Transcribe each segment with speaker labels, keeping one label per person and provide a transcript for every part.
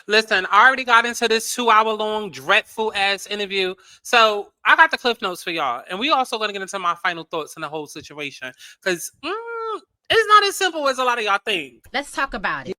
Speaker 1: Listen, I already got into this 2 hour long, dreadful ass interview. So I got the cliff notes for y'all. And we also going to get into my final thoughts on the whole situation. Because it's not as simple as a lot of y'all think.
Speaker 2: Let's talk about it.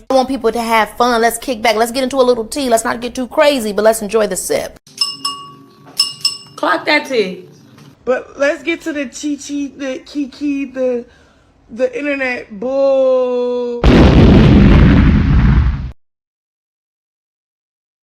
Speaker 3: I want people to have fun. Let's kick back. Let's get into a little tea. Let's not get too crazy, but let's enjoy the sip.
Speaker 4: Clock that tea.
Speaker 5: But let's get to the chi-chi, the kiki, the internet bull.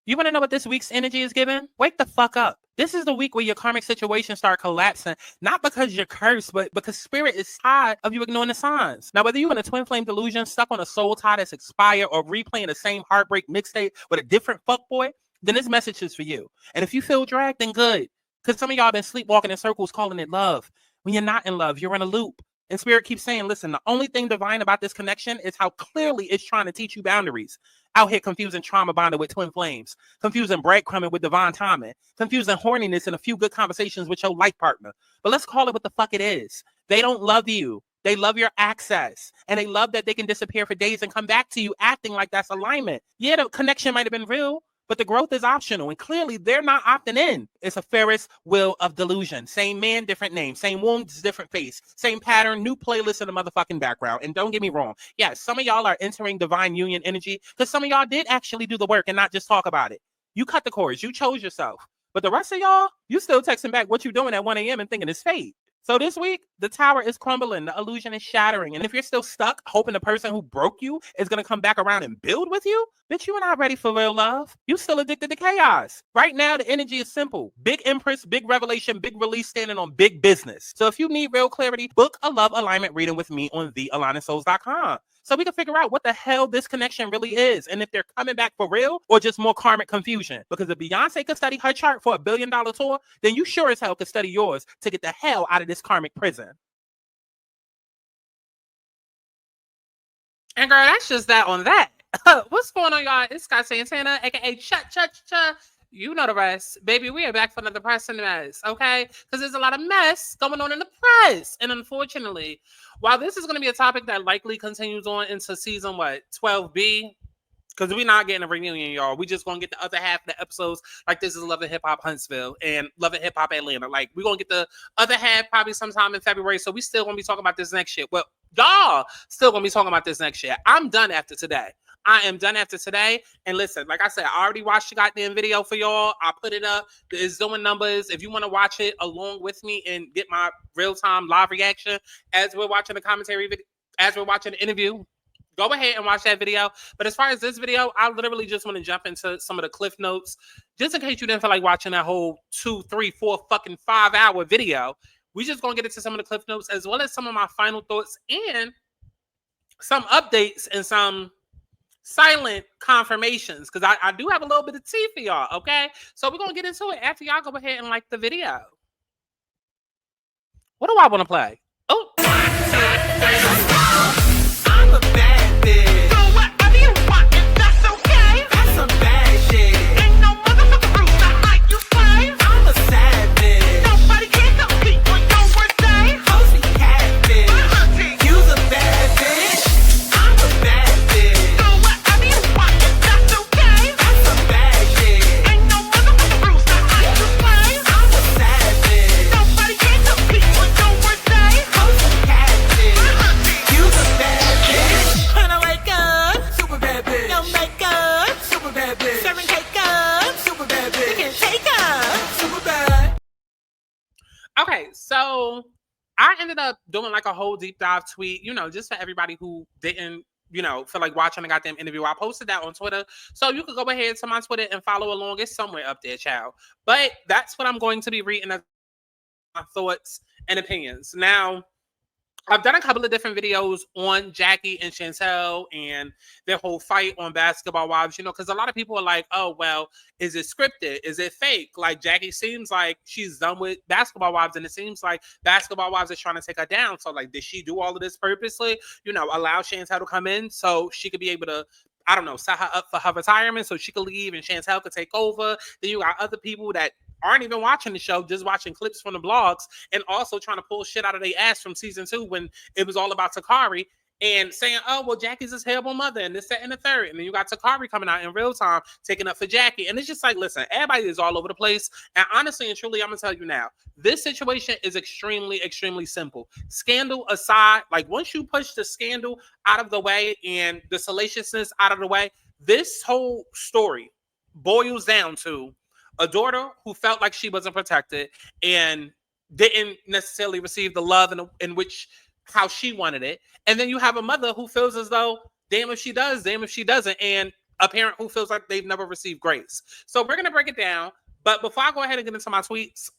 Speaker 1: You want to know what this week's energy is giving? Wake the fuck up. This is the week where your karmic situations start collapsing, not because you're cursed, but because spirit is tired of you ignoring the signs. Now, whether you're in a twin flame delusion, stuck on a soul tie that's expired, or replaying the same heartbreak mixtape with a different fuckboy, then this message is for you. And if you feel dragged, then good. Because some of y'all been sleepwalking in circles calling it love. When you're not in love, you're in a loop. And spirit keeps saying, listen, the only thing divine about this connection is how clearly it's trying to teach you boundaries. Out here confusing trauma bonded with twin flames, confusing breadcrumbing with divine timing, confusing horniness and a few good conversations with your life partner. But let's call it what the fuck it is. They don't love you. They love your access. And they love that they can disappear for days and come back to you acting like that's alignment. Yeah, the connection might have been real, but the growth is optional. And clearly they're not opting in. It's a Ferris wheel of delusion. Same man, different name. Same wound, different face. Same pattern, new playlist in the motherfucking background. And don't get me wrong. Yeah, some of y'all are entering divine union energy because some of y'all did actually do the work and not just talk about it. You cut the cords. You chose yourself. But the rest of y'all, you still texting back what you doing at 1 a.m. and thinking it's fate. So this week, the tower is crumbling. The illusion is shattering. And if you're still stuck, hoping the person who broke you is going to come back around and build with you, bitch, you are not ready for real love. You still addicted to chaos. Right now, the energy is simple. Big empress, big revelation, big release standing on big business. So if you need real clarity, book a love alignment reading with me on thealignedsouls.com. So we can figure out what the hell this connection really is. And if they're coming back for real or just more karmic confusion. Because if Beyonce could study her chart for $1 billion tour, then you sure as hell could study yours to get the hell out of this karmic prison. And girl, that's just that on that. What's going on, y'all? It's Scott Santana, aka Cha. You know the rest. Baby, we are back for another press and mess, okay? Because there's a lot of mess going on in the press. And unfortunately, while this is going to be a topic that likely continues on into season, 12B, because we're not getting a reunion, y'all. We just going to get the other half of the episodes. Like, this is Love and Hip Hop Huntsville and Love and Hip Hop Atlanta. Like, we're going to get the other half probably sometime in February. So we still going to be talking about this next shit. Well, y'all still going to be talking about this next shit. I'm done after today. I am done after today. And listen, like I said, I already watched the goddamn video for y'all. I put it up. It's doing numbers. If you want to watch it along with me and get my real-time live reaction as we're watching the commentary video, as we're watching the interview, go ahead and watch that video. But as far as this video, I literally just want to jump into some of the cliff notes. Just in case you didn't feel like watching that whole 2, 3, 4 fucking 5-hour video. We just going to get into some of the cliff notes as well as some of my final thoughts and some updates and some silent confirmations, because I do have a little bit of tea for y'all, okay? So we're going to get into it after y'all go ahead and like the video. What do I want to play? Oh.
Speaker 6: I'm a bad bitch.
Speaker 7: So whatever you want, if that's okay.
Speaker 6: That's some bad shit.
Speaker 7: Ain't no motherfucking rules that like you say.
Speaker 6: I'm a savage.
Speaker 7: Nobody can compete on your birthday.
Speaker 6: Hosty catfish.
Speaker 7: Auntie.
Speaker 6: You's a bad bitch. I'm a bad bitch.
Speaker 7: So whatever you want, if that's okay.
Speaker 6: That's some bad shit.
Speaker 7: Ain't no motherfucking rules that like you say.
Speaker 6: I'm a savage.
Speaker 7: Nobody can compete on your birthday.
Speaker 6: Hosty catfish.
Speaker 7: Auntie.
Speaker 6: You's a bad bitch.
Speaker 7: When I wake up,
Speaker 6: Super bad bitch.
Speaker 7: no makeup,
Speaker 6: Super bad bitch.
Speaker 7: serving cake up,
Speaker 6: Super bad
Speaker 7: you
Speaker 6: bitch.
Speaker 7: can take up.
Speaker 6: Super bad.
Speaker 1: Okay, so I ended up doing like a whole deep dive tweet, just for everybody who didn't, feel like watching the goddamn interview. I posted that on Twitter. So you could go ahead to my Twitter and follow along. It's somewhere up there, child. But that's what I'm going to be reading as my thoughts and opinions. Now, I've done a couple of different videos on Jackie and Chantel and their whole fight on Basketball Wives, because a lot of people are like, oh, well, is it scripted? Is it fake? Like, Jackie seems like she's done with Basketball Wives, and it seems like Basketball Wives is trying to take her down. So, like, did she do all of this purposely? Allow Chantel to come in so she could be able to, I don't know, set her up for her retirement so she could leave and Chantel could take over. Then you got other people that aren't even watching the show, just watching clips from the blogs and also trying to pull shit out of their ass from season 2 when it was all about Takari and saying, oh, well, Jackie's his terrible mother and this, that, and the third. And then you got Takari coming out in real time, taking up for Jackie. And it's just like, listen, everybody is all over the place. And honestly and truly, I'm going to tell you now, this situation is extremely, extremely simple. Scandal aside, like once you push the scandal out of the way and the salaciousness out of the way, this whole story boils down to a daughter who felt like she wasn't protected and didn't necessarily receive the love in which how she wanted it. And then you have a mother who feels as though, damn if she does, damn if she doesn't. And a parent who feels like they've never received grace. So we're going to break it down. But before I go ahead and get into my tweets,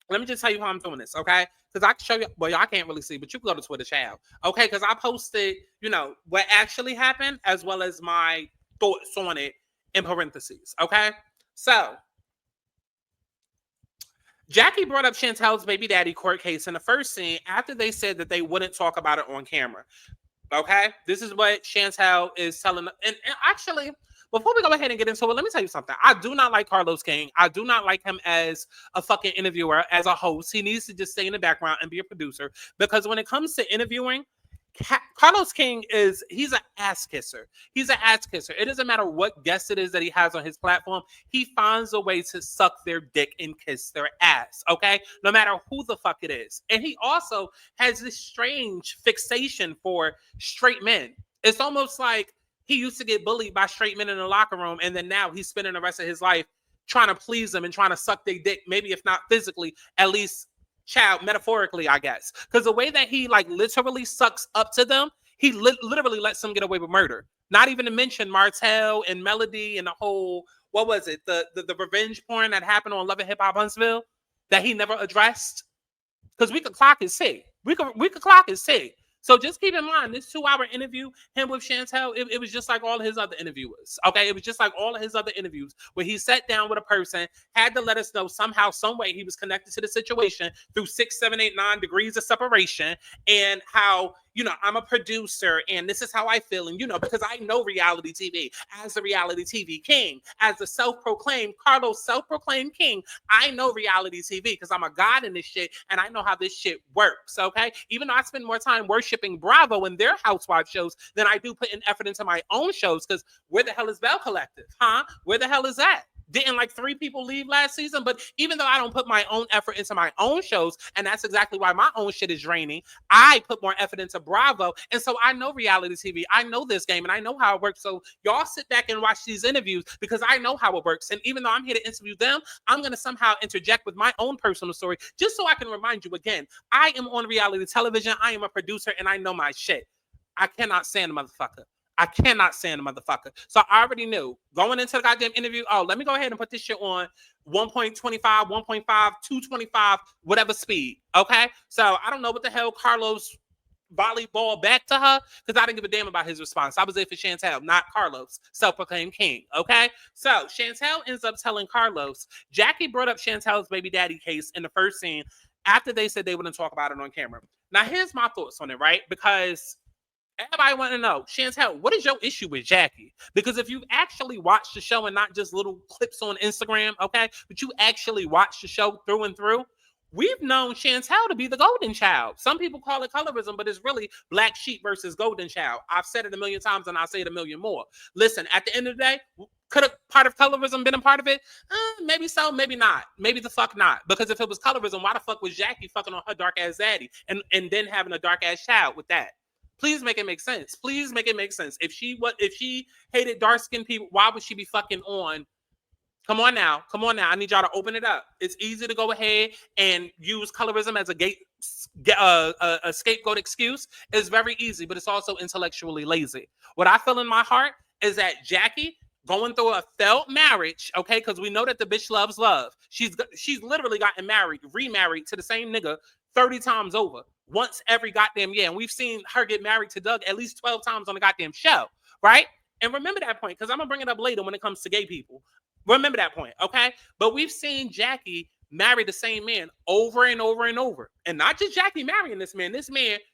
Speaker 1: let me just tell you how I'm doing this, okay? Because I can show you, well, y'all can't really see, but you can go to Twitter, child. Okay, because I posted, what actually happened as well as my thoughts on it in parentheses, okay? So, Jackie brought up Chantel's baby daddy court case in the first scene after they said that they wouldn't talk about it on camera. Okay? This is what Chantel is telling them. And actually, before we go ahead and get into it, let me tell you something. I do not like Carlos King. I do not like him as a fucking interviewer, as a host. He needs to just stay in the background and be a producer. Because when it comes to interviewing, Carlos King he's an ass kisser. He's an ass kisser. It doesn't matter what guest it is that he has on his platform. He finds a way to suck their dick and kiss their ass. Okay. No matter who the fuck it is. And he also has this strange fixation for straight men. It's almost like he used to get bullied by straight men in the locker room. And then now he's spending the rest of his life trying to please them and trying to suck their dick. Maybe if not physically, at least metaphorically, I guess, because the way that he like literally sucks up to them, he literally lets them get away with murder. Not even to mention Martell and Melody and the whole, what was it, the revenge porn that happened on Love and Hip Hop Huntsville that he never addressed. Because we could clock his sig. We could clock his sig. So just keep in mind, this 2-hour interview, him with Chantel, it was just like all his other interviewers, okay? It was just like all of his other interviews where he sat down with a person, had to let us know somehow, some way he was connected to the situation through 6, 7, 8, 9 degrees of separation and how, I'm a producer and this is how I feel. And, because I know reality TV as the reality TV king, as the self-proclaimed king, I know reality TV because I'm a god in this shit and I know how this shit works, okay? Even though I spend more time worshiping Bravo and their housewife shows than I do putting effort into my own shows, because where the hell is Bell Collective, huh? Where the hell is that? Didn't like 3 people leave last season? But even though I don't put my own effort into my own shows, and that's exactly why my own shit is draining, I put more effort into Bravo. And so I know reality TV. I know this game and I know how it works. So y'all sit back and watch these interviews because I know how it works. And even though I'm here to interview them, I'm going to somehow interject with my own personal story just so I can remind you again, I am on reality television. I am a producer and I know my shit. I cannot stand the motherfucker. I cannot stand the motherfucker. So I already knew going into the goddamn interview, oh, let me go ahead and put this shit on 1.25, 1.5, 225, whatever speed. Okay. So I don't know what the hell Carlos volleyball back to her because I didn't give a damn about his response. I was there for Chantel, not Carlos, self-proclaimed king. Okay. So Chantel ends up telling Carlos, Jackie brought up Chantel's baby daddy case in the first scene after they said they wouldn't talk about it on camera. Now, here's my thoughts on it, right? Because everybody want to know, Chantel, what is your issue with Jackie? Because if you actually watch the show and not just little clips on Instagram, okay, but you actually watch the show through and through, we've known Chantel to be the golden child. Some people call it colorism, but it's really black sheep versus golden child. I've said it a million times and I'll say it a million more. Listen, at the end of the day, could a part of colorism been a part of it? Maybe so, maybe not. Maybe the fuck not. Because if it was colorism, why the fuck was Jackie fucking on her dark ass daddy and then having a dark ass child with that? Please make it make sense. Please make it make sense. If she hated dark-skinned people, why would she be fucking on? Come on now. I need y'all to open it up. It's easy to go ahead and use colorism as a scapegoat excuse. It's very easy, but it's also intellectually lazy. What I feel in my heart is that Jackie going through a failed marriage, okay, because we know that the bitch loves love. She's literally gotten remarried to the same nigga 30 times over. once every goddamn year. And we've seen her get married to Doug at least 12 times on the goddamn show, right? And remember that point, because I'm going to bring it up later when it comes to gay people. Remember that point, okay? But we've seen Jackie marry the same man over and over and over. And not just Jackie marrying this man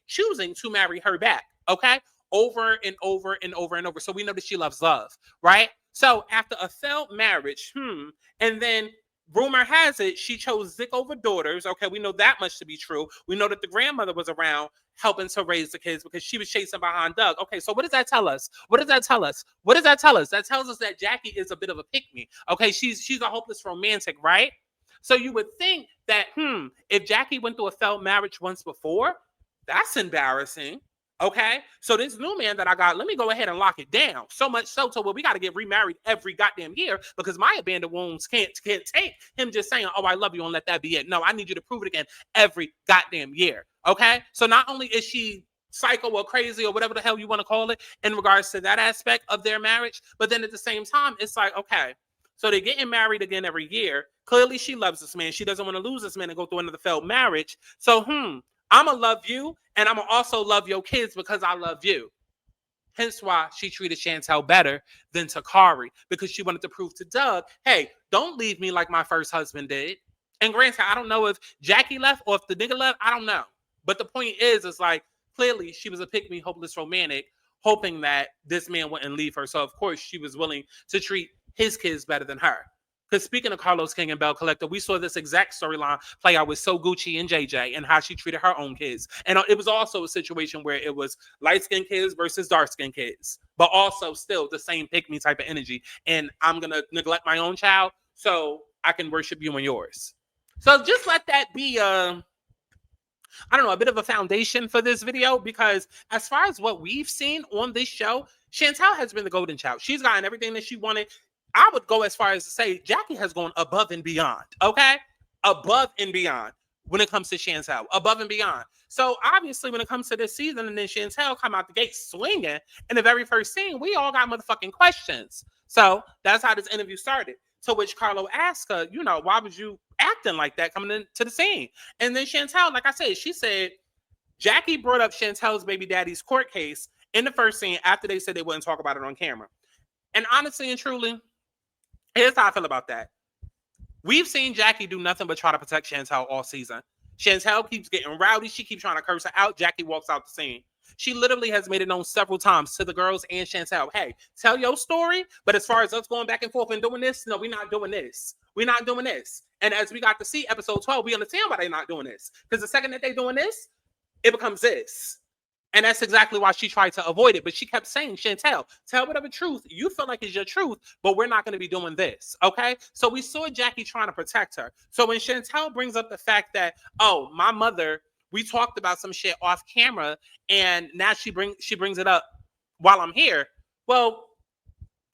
Speaker 1: choosing to marry her back, okay? Over and over and over and over. So we know that she loves love, right? So after a failed marriage, and then rumor has it she chose Zick over daughters. Okay, we know that much to be true. We know that the grandmother was around helping to raise the kids because she was chasing behind Doug. Okay, so what does that tell us? What does that tell us? What does that tell us? That tells us that Jackie is a bit of a pick-me. Okay, she's a hopeless romantic, right? So you would think that, if Jackie went through a failed marriage once before, that's embarrassing. Okay, so this new man that I got, let me go ahead and lock it down. So much so, well, we got to get remarried every goddamn year because my abandoned wounds can't take him just saying, oh, I love you and let that be it. No, I need you to prove it again every goddamn year. Okay, so not only is she psycho or crazy or whatever the hell you want to call it in regards to that aspect of their marriage, but then at the same time, it's like, okay, so they're getting married again every year. Clearly, she loves this man. She doesn't want to lose this man and go through another failed marriage. So, I'm going to love you, and I'm going to also love your kids because I love you. Hence why she treated Chantel better than Takari, because she wanted to prove to Doug, hey, don't leave me like my first husband did. And granted, I don't know if Jackie left or if the nigga left. I don't know. But the point is like, clearly she was a pick-me, hopeless romantic, hoping that this man wouldn't leave her. So, of course, she was willing to treat his kids better than her. Because speaking of Carlos King and Belle Collector, we saw this exact storyline play out with So Gucci and JJ and how she treated her own kids. And it was also a situation where it was light-skinned kids versus dark-skinned kids, but also still the same pick-me type of energy. And I'm going to neglect my own child so I can worship you and yours. So just let that be, I don't know, a bit of a foundation for this video, because as far as what we've seen on this show, Chantel has been the golden child. She's gotten everything that she wanted. I would go as far as to say Jackie has gone above and beyond, okay? Above and beyond when it comes to Chantel, above and beyond. So obviously when it comes to this season and then Chantel come out the gate swinging in the very first scene, we all got motherfucking questions. So that's how this interview started. To which Carlo asked her, why was you acting like that coming into the scene? And then Chantel, like I said, she said, Jackie brought up Chantel's baby daddy's court case in the first scene after they said they wouldn't talk about it on camera. And honestly and truly, here's how I feel about that. We've seen Jackie do nothing but try to protect Chantel all season. Chantel keeps getting rowdy. She keeps trying to curse her out. Jackie walks out the scene. She literally has made it known several times to the girls and Chantel, hey, tell your story, but as far as us going back and forth and doing this, no, we're not doing this. We're not doing this. And as we got to see episode 12, we understand why they're not doing this. Because the second that they're doing this, it becomes this. And that's exactly why she tried to avoid it. But she kept saying, Chantel, tell whatever truth you feel like is your truth, but we're not going to be doing this, okay? So we saw Jackie trying to protect her. So when Chantel brings up the fact that, oh, my mother, we talked about some shit off camera, and now she brings it up while I'm here. Well,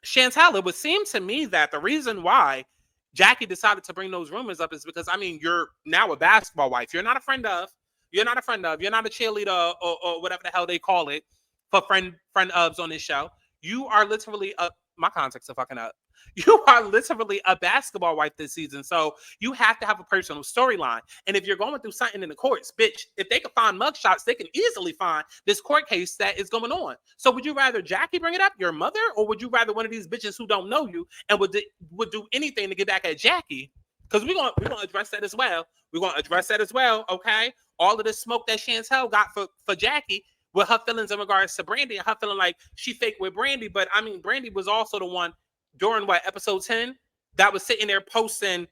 Speaker 1: Chantel, it would seem to me that the reason why Jackie decided to bring those rumors up is because, you're now a basketball wife. You're not a friend of. You're not a cheerleader or whatever the hell they call it for friend ofs on this show. You are literally my contacts are fucking up. You are literally a basketball wife this season. So you have to have a personal storyline. And if you're going through something in the courts, bitch, if they can find mugshots, they can easily find this court case that is going on. So would you rather Jackie bring it up, your mother, or would you rather one of these bitches who don't know you and would do anything to get back at Jackie? Because we're gonna address that as well. We're gonna address that as well, okay? All of this smoke that Chantel got for Jackie with her feelings in regards to Brandy and her feeling like she faked with Brandy. But Brandy was also the one during episode 10 that was sitting there posting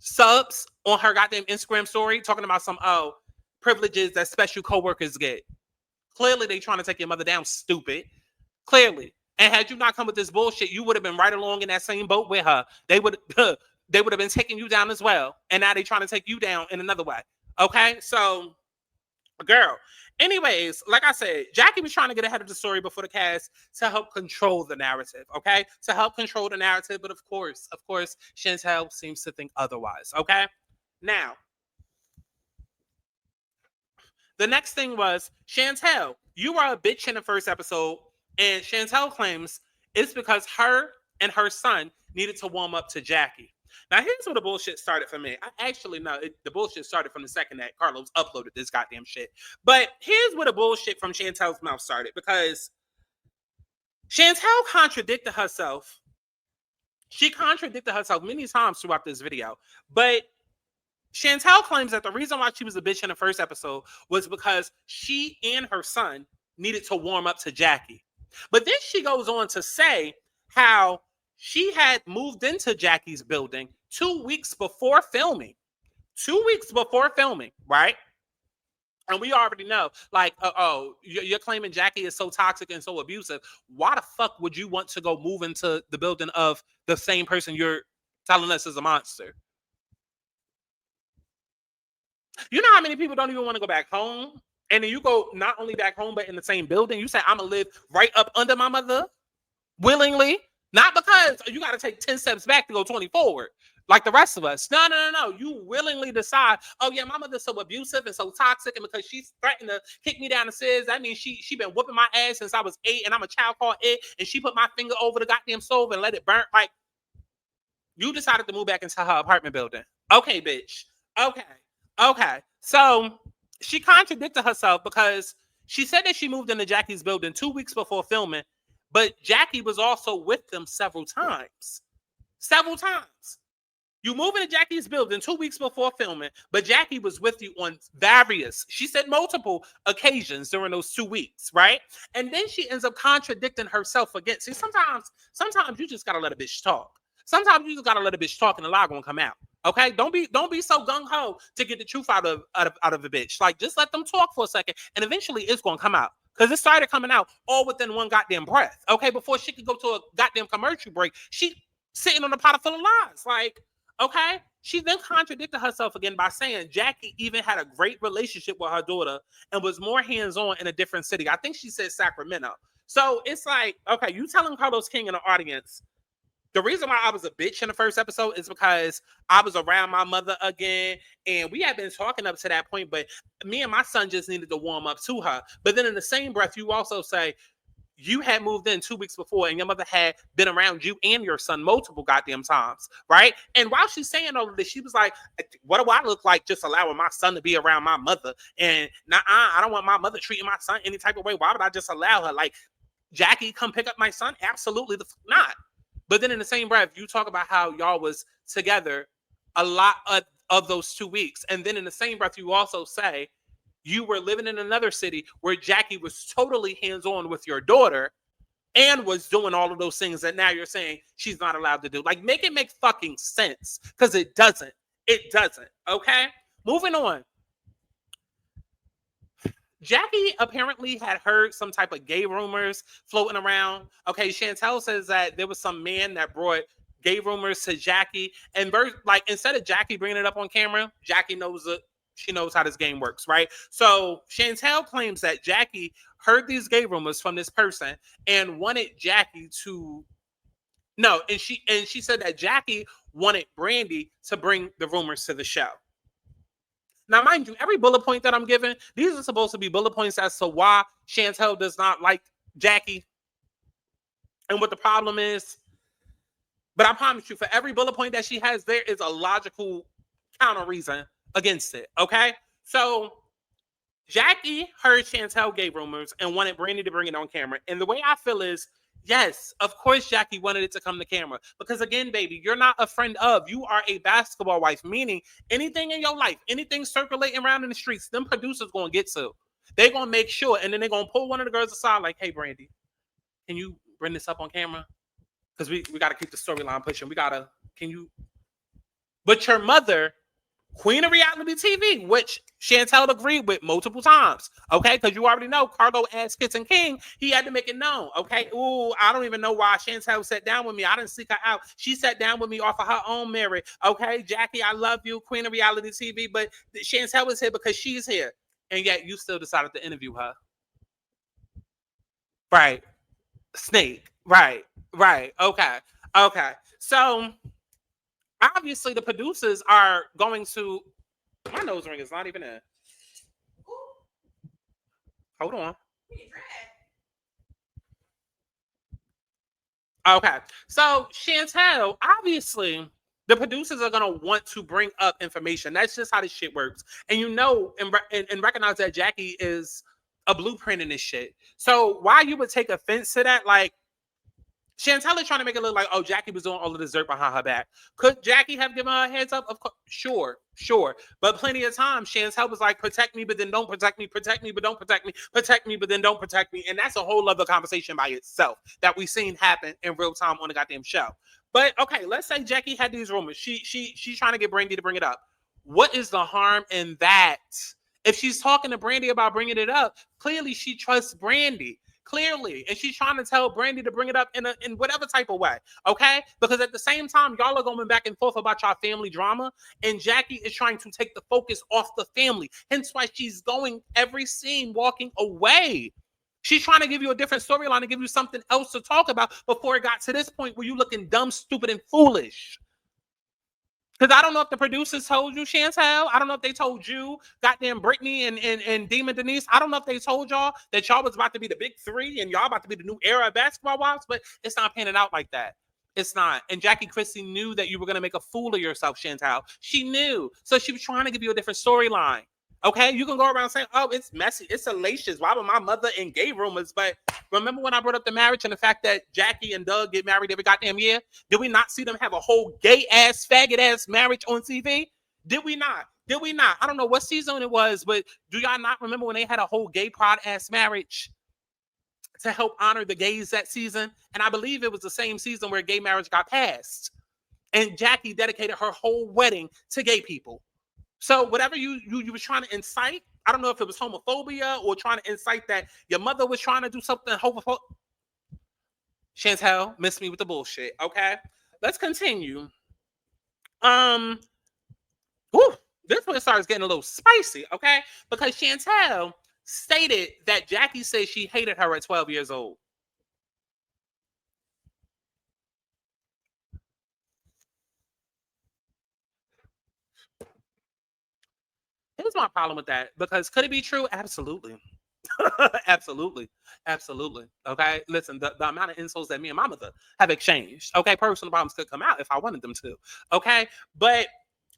Speaker 1: subs on her goddamn Instagram story talking about some privileges that special coworkers get. Clearly they trying to take your mother down, stupid. Clearly. And had you not come with this bullshit, you would have been right along in that same boat with her. They would have been taking you down as well. And now they trying to take you down in another way. Okay? So, girl. Anyways, like I said, Jackie was trying to get ahead of the story before the cast to help control the narrative, okay? To help control the narrative, but of course, Chantel seems to think otherwise, okay? Now, the next thing was, Chantel, you were a bitch in the first episode, and Chantel claims it's because her and her son needed to warm up to Jackie. Now, here's where the bullshit started for me. The bullshit started from the second that Carlos uploaded this goddamn shit. But here's where the bullshit from Chantel's mouth started, because Chantel contradicted herself. She contradicted herself many times throughout this video. But Chantel claims that the reason why she was a bitch in the first episode was because she and her son needed to warm up to Jackie. But then she goes on to say how she had moved into Jackie's building 2 weeks before filming. 2 weeks before filming, right? And we already know, like, you're claiming Jackie is so toxic and so abusive. Why the fuck would you want to go move into the building of the same person you're telling us is a monster? You know how many people don't even want to go back home? And then you go not only back home, but in the same building. You say, I'm going to live right up under my mother willingly. Not because you got to take 10 steps back to go 20 forward like the rest of us. No. You willingly decide, oh, yeah, my mother's so abusive and so toxic. And because she's threatened to kick me down the stairs, that means she been whooping my ass since I was 8 and I'm a child called it. And she put my finger over the goddamn stove and let it burn. Like, you decided to move back into her apartment building. Okay, bitch. Okay. So she contradicted herself because she said that she moved into Jackie's building 2 weeks before filming, but Jackie was also with them several times. You move into Jackie's building 2 weeks before filming, but Jackie was with you on she said multiple occasions during those 2 weeks, right? And then she ends up contradicting herself again. See, sometimes you just gotta let a bitch talk. Sometimes you just gotta let a bitch talk and the lie gonna come out. Okay, don't be so gung-ho to get the truth out of a bitch. Like, just let them talk for a second, and eventually it's gonna come out. Because it started coming out all within one goddamn breath. Okay, before she could go to a goddamn commercial break, she sitting on a pot full of lies. Like, okay, she then contradicted herself again by saying Jackie even had a great relationship with her daughter and was more hands-on in a different city. I think she said Sacramento. So it's like, okay, you telling Carlos King in the audience, the reason why I was a bitch in the first episode is because I was around my mother again, and we had been talking up to that point, but me and my son just needed to warm up to her. But then in the same breath, you also say you had moved in 2 weeks before, and your mother had been around you and your son multiple goddamn times, right? And while she's saying all of this, she was like, what do I look like just allowing my son to be around my mother? And I don't want my mother treating my son any type of way. Why would I just allow her? Like, Jackie, come pick up my son? Absolutely not. But then in the same breath, you talk about how y'all was together a lot of those 2 weeks. And then in the same breath, you also say you were living in another city where Jackie was totally hands-on with your daughter and was doing all of those things that now you're saying she's not allowed to do. Like, make it make fucking sense, because it doesn't. It doesn't, okay? Moving on. Jackie apparently had heard some type of gay rumors floating around. Okay, Chantel says that there was some man that brought gay rumors to Jackie. And like, instead of Jackie bringing it up on camera, Jackie knows it. She knows how this game works, right? So Chantel claims that Jackie heard these gay rumors from this person and wanted Jackie to... No, and she said that Jackie wanted Brandy to bring the rumors to the show. Now, mind you, every bullet point that I'm giving, these are supposed to be bullet points as to why Chantel does not like Jackie and what the problem is. But I promise you, for every bullet point that she has, there is a logical counter reason against it, okay? So Jackie heard Chantel gay rumors and wanted Brandy to bring it on camera. And the way I feel is, yes, of course Jackie wanted it to come to camera. Because again, baby, you're not a friend of. You are a basketball wife, meaning anything in your life, anything circulating around in the streets, them producers going to get to. They're going to make sure, and then they're going to pull one of the girls aside like, hey, Brandy, can you bring this up on camera? Because we got to keep the storyline pushing. But your mother, queen of reality TV, which Chantel agreed with multiple times, okay? Because you already know Carlo asked Kits and King, he had to make it known, okay? Ooh, I don't even know why Chantel sat down with me. I didn't seek her out. She sat down with me off of her own merit, okay? Jackie, I love you, queen of reality TV, but Chantel was here because she's here. And yet you still decided to interview her. Right. Snake. Right. Okay. So obviously the producers are going to... My nose ring is not even in. Hold on. Okay. So Chantel, obviously The producers are going to want to bring up information. That's just how this shit works. And you know, and recognize that Jackie is a blueprint in this shit. So why you would take offense to that? Like, CHANTEL is trying to make it look like, oh, Jackie was doing all of this dirt behind her back. Could Jackie have given her a heads up? Of course, sure. But plenty of times, CHANTEL was like, protect me, but then don't protect me, protect me, but don't protect me, protect me, but then don't protect me. And that's a whole other conversation by itself that we've seen happen in real time on the goddamn show. But okay, let's say Jackie had these rumors. She's trying to get Brandy to bring it up. What is the harm in that? If she's talking to Brandy about bringing it up, clearly she trusts Brandy. Clearly, and she's trying to tell Brandy to bring it up in whatever type of way, okay? Because at the same time, y'all are going back and forth about y'all family drama, and Jackie is trying to take the focus off the family. Hence why she's going every scene walking away. She's trying to give you a different storyline and give you something else to talk about before it got to this point where you looking dumb, stupid, and foolish. Because I don't know if the producers told you, CHANTEL. I don't know if they told you, goddamn Brittany and Demon Denise. I don't know if they told y'all that y'all was about to be the big three and y'all about to be the new era of basketball wives, but it's not panning out like that. It's not. And Jackie Christie knew that you were going to make a fool of yourself, CHANTEL. She knew. So she was trying to give you a different storyline. Okay, you can go around saying, oh, it's messy, it's salacious. Why would my mother in gay rumors? But remember when I brought up the marriage and the fact that Jackie and Doug get married every goddamn year? Did we not see them have a whole gay-ass, faggot-ass marriage on TV? Did we not? Did we not? I don't know what season it was, but do y'all not remember when they had a whole gay pride-ass marriage to help honor the gays that season? And I believe it was the same season where gay marriage got passed. And Jackie dedicated her whole wedding to gay people. So whatever you were trying to incite, I don't know if it was homophobia or trying to incite that your mother was trying to do something homophobic. CHANTEL, miss me with the bullshit. Okay, let's continue. Whew, this one starts getting a little spicy. Okay, because CHANTEL stated that Jackie said she hated her at 12 years old. Here's my problem with that, because could it be true? Absolutely. Absolutely. Okay, listen, the amount of insults that me and my mother have exchanged, okay, personal problems could come out if I wanted them to, okay? But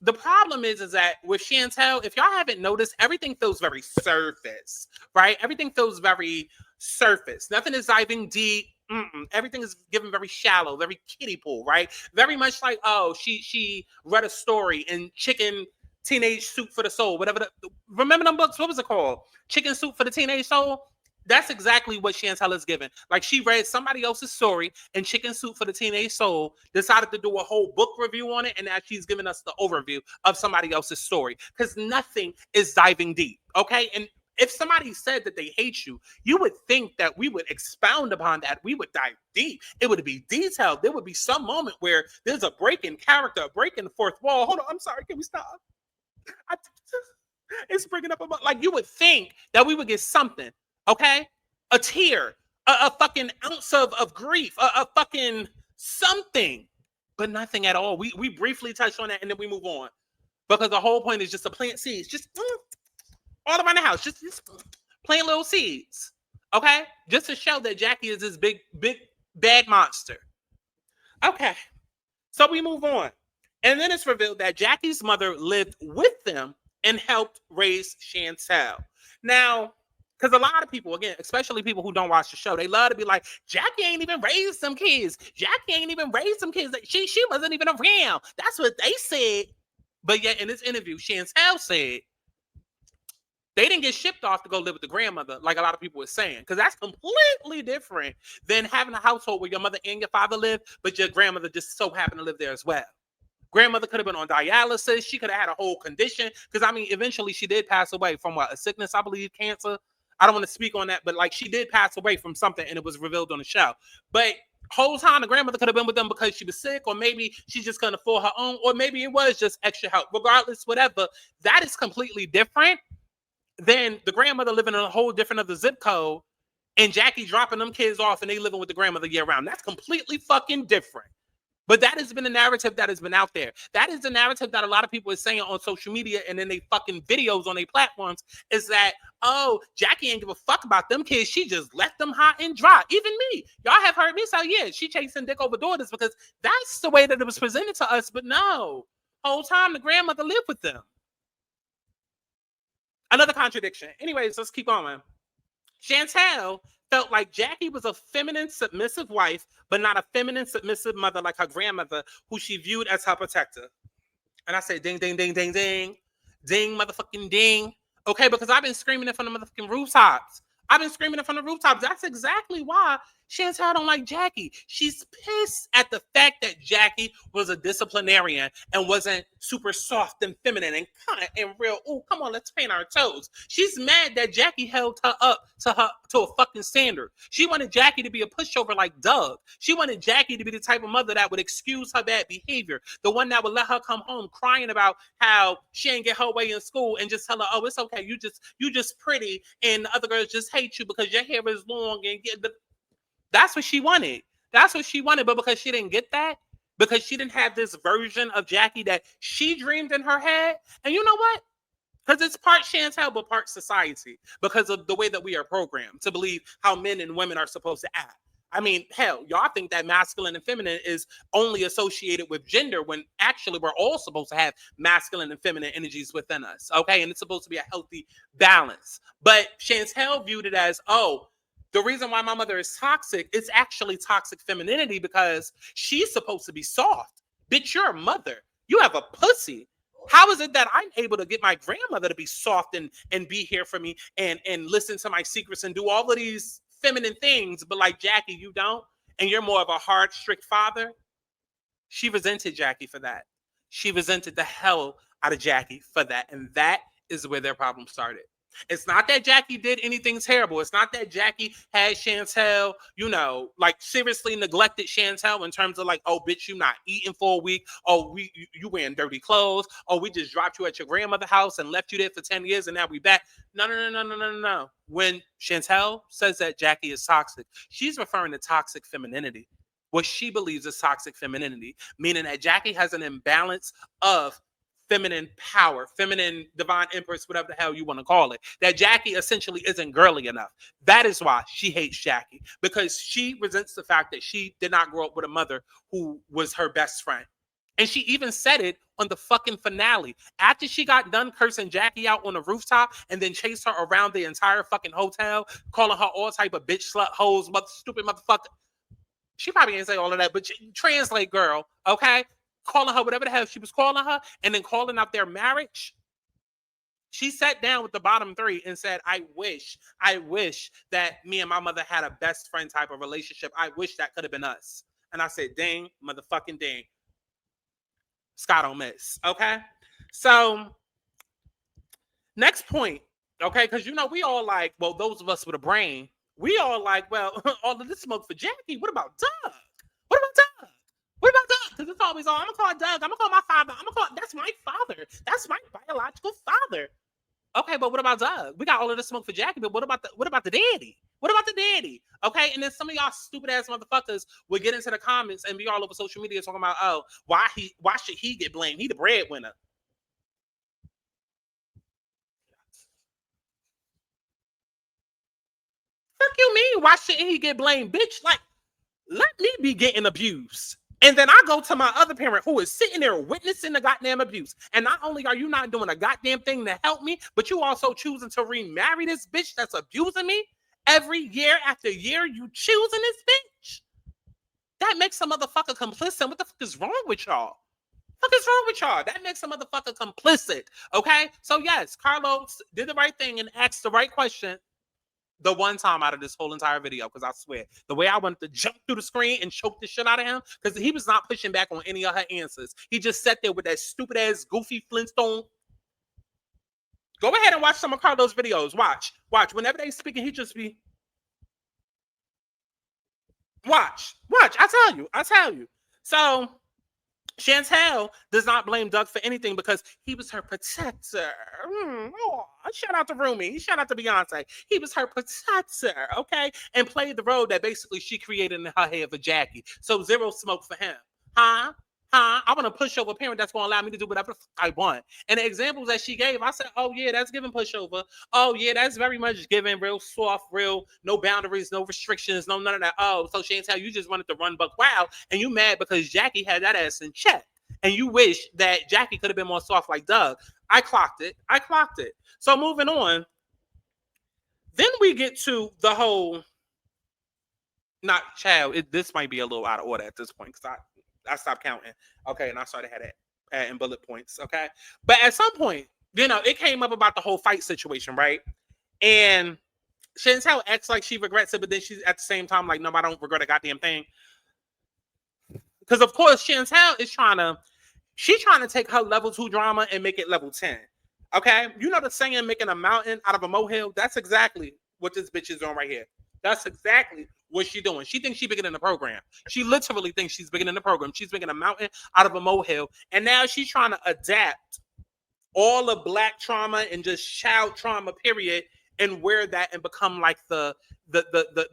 Speaker 1: the problem is that with CHANTEL, if y'all haven't noticed, everything feels very surface, right? Everything feels very surface. Nothing is diving deep. Everything is given very shallow, very kiddie pool, right? Very much like, oh, she read a story in Teenage Soup for the Soul, whatever. Remember them books? What was it called? Chicken Soup for the Teenage Soul? That's exactly what CHANTEL is given. Like, she read somebody else's story, and Chicken Soup for the Teenage Soul decided to do a whole book review on it, and now she's giving us the overview of somebody else's story. Because nothing is diving deep, okay? And if somebody said that they hate you, you would think that we would expound upon that. We would dive deep. It would be detailed. There would be some moment where there's a break in character, a break in the fourth wall. Hold on, I'm sorry, can we stop? It's bringing up about, like, you would think that we would get something, okay? A tear, a fucking ounce of grief, a fucking something, but nothing at all. We briefly touched on that and then we move on, because the whole point is just to plant seeds, just all around the house, just plant little seeds, okay? Just to show that Jackie is this big bad monster. Okay, so we move on. And then it's revealed that Jackie's mother lived with them and helped raise CHANTEL. Now, because a lot of people, again, especially people who don't watch the show, they love to be like, Jackie ain't even raised some kids. Jackie ain't even raised some kids. She wasn't even around. That's what they said. But yet in this interview, CHANTEL said they didn't get shipped off to go live with the grandmother, like a lot of people were saying, because that's completely different than having a household where your mother and your father live, but your grandmother just so happened to live there as well. Grandmother could have been on dialysis. She could have had a whole condition. Because, I mean, eventually she did pass away from what? A sickness, I believe, cancer. I don't want to speak on that, but like, she did pass away from something and it was revealed on the show. But whole time the grandmother could have been with them because she was sick, or maybe she just couldn't afford her own, or maybe it was just extra help. Regardless, whatever, that is completely different than the grandmother living in a whole different other zip code and Jackie dropping them kids off and they living with the grandmother year round. That's completely fucking different. But that has been the narrative that has been out there. That is the narrative that a lot of people are saying on social media and in they fucking videos on their platforms is that, oh, Jackie ain't give a fuck about them kids. She just left them hot and dry. Even me. Y'all have heard me say, yeah, she chasing dick over daughters because that's the way that it was presented to us. But no, whole time the grandmother lived with them. Another contradiction. Anyways, let's keep on. CHANTEL felt like Jackie was a feminine, submissive wife, but not a feminine, submissive mother like her grandmother, who she viewed as her protector. And I say, ding, ding, ding, ding, ding. Ding, motherfucking ding. Okay, because I've been screaming it from the motherfucking rooftops. I've been screaming it from the rooftops. That's exactly why CHANTEL don't like Jackie. She's pissed at the fact that Jackie was a disciplinarian and wasn't super soft and feminine and kind and real. Oh, come on, let's paint our toes. She's mad that Jackie held her up to a fucking standard. She wanted Jackie to be a pushover like Doug. She wanted Jackie to be the type of mother that would excuse her bad behavior, the one that would let her come home crying about how she ain't get her way in school and just tell her, oh, it's okay, you just pretty and the other girls just hate you because your hair is long and get the. That's what she wanted. That's what she wanted. But because she didn't get that, because she didn't have this version of Jackie that she dreamed in her head, and you know what? Because it's part CHANTEL, but part society, because of the way that we are programmed to believe how men and women are supposed to act. I mean, hell, y'all think that masculine and feminine is only associated with gender when actually we're all supposed to have masculine and feminine energies within us, okay? And it's supposed to be a healthy balance. But CHANTEL viewed it as, oh, the reason why my mother is toxic, it's actually toxic femininity because she's supposed to be soft. Bitch, you're a mother. You have a pussy. How is it that I'm able to get my grandmother to be soft and be here for me and listen to my secrets and do all of these feminine things, but like Jackie, you don't? And you're more of a hard, strict father? She resented Jackie for that. She resented the hell out of Jackie for that. And that is where their problem started. It's not that Jackie did anything terrible. It's not that Jackie had CHANTEL, like seriously neglected CHANTEL in terms of like, oh, bitch, you not eating for a week. Oh, you wearing dirty clothes. Oh, we just dropped you at your grandmother's house and left you there for 10 years and now we back. No. When CHANTEL says that Jackie is toxic, she's referring to toxic femininity. What she believes is toxic femininity, meaning that Jackie has an imbalance of feminine power, feminine divine empress, whatever the hell you want to call it, that Jackie essentially isn't girly enough. That is why she hates Jackie, because she resents the fact that she did not grow up with a mother who was her best friend. And she even said it on the fucking finale. After she got done cursing Jackie out on the rooftop and then chased her around the entire fucking hotel, calling her all type of bitch, slut, hoes, stupid motherfucker. She probably didn't say all of that, but translate, girl, okay? Calling her whatever the hell she was calling her, and then calling out their marriage. She sat down with the bottom three and said, I wish that me and my mother had a best friend type of relationship. I wish that could have been us. And I said, ding, motherfucking ding. Scott don't miss, okay? So, next point, okay? Because, we all like, well, those of us with a brain, we all like, well, all of this smoke for Jackie. What about Doug? What about Doug? What about Doug? Because it's always, I'm going to call Doug. I'm going to call my father. That's my father. That's my biological father. Okay, but what about Doug? We got all of this smoke for Jackie, but what about the daddy? What about the daddy? Okay, and then some of y'all stupid ass motherfuckers will get into the comments and be all over social media talking about, oh, why should he get blamed? He the breadwinner. Fuck you mean? Why shouldn't he get blamed? Bitch, like, let me be getting abused. And then I go to my other parent who is sitting there witnessing the goddamn abuse. And not only are you not doing a goddamn thing to help me, but you also choosing to remarry this bitch that's abusing me every year after year. You choosing this bitch. That makes a motherfucker complicit. What the fuck is wrong with y'all? What is wrong with y'all? That makes a motherfucker complicit. Okay? So yes, Carlos did the right thing and asked the right question. The one time out of this whole entire video, because I swear, the way I wanted to jump through the screen and choke the shit out of him, because he was not pushing back on any of her answers. He just sat there with that stupid ass goofy Flintstone. Go ahead and watch some of Carlos' videos. Watch. Whenever they speaking, he just be. Watch. I tell you. So CHANTEL does not blame Doug for anything because he was her protector. Shout out to Rumi. Shout out to Beyonce. He was her protector, okay? And played the role that basically she created in her head for Jackie. So zero smoke for him. Huh? I want a pushover parent that's going to allow me to do whatever the fuck I want. And the examples that she gave, I said, oh, yeah, that's giving pushover. Oh, yeah, that's very much giving real soft, real, no boundaries, no restrictions, no none of that. Oh, so Chantel, you just wanted to run buck wild, and you mad because Jackie had that ass in check. And you wish that Jackie could have been more soft like Doug. I clocked it. So moving on. Then we get to the whole, not child, this might be a little out of order at this point because I stopped counting. Okay, and I started adding bullet points. Okay, but at some point, it came up about the whole fight situation, right? And Chantel acts like she regrets it, but then she's at the same time like, no, I don't regret a goddamn thing. Because of course, Chantel is trying to take her level 2 drama and make it level 10. Okay, you know the saying, making a mountain out of a molehill. That's exactly what this bitch is doing right here. That's exactly what she's doing. She thinks she's bigger than the program. She literally thinks she's bigger than the program. She's making a mountain out of a molehill. And now she's trying to adapt all the Black trauma and just child trauma, period, and wear that and become like the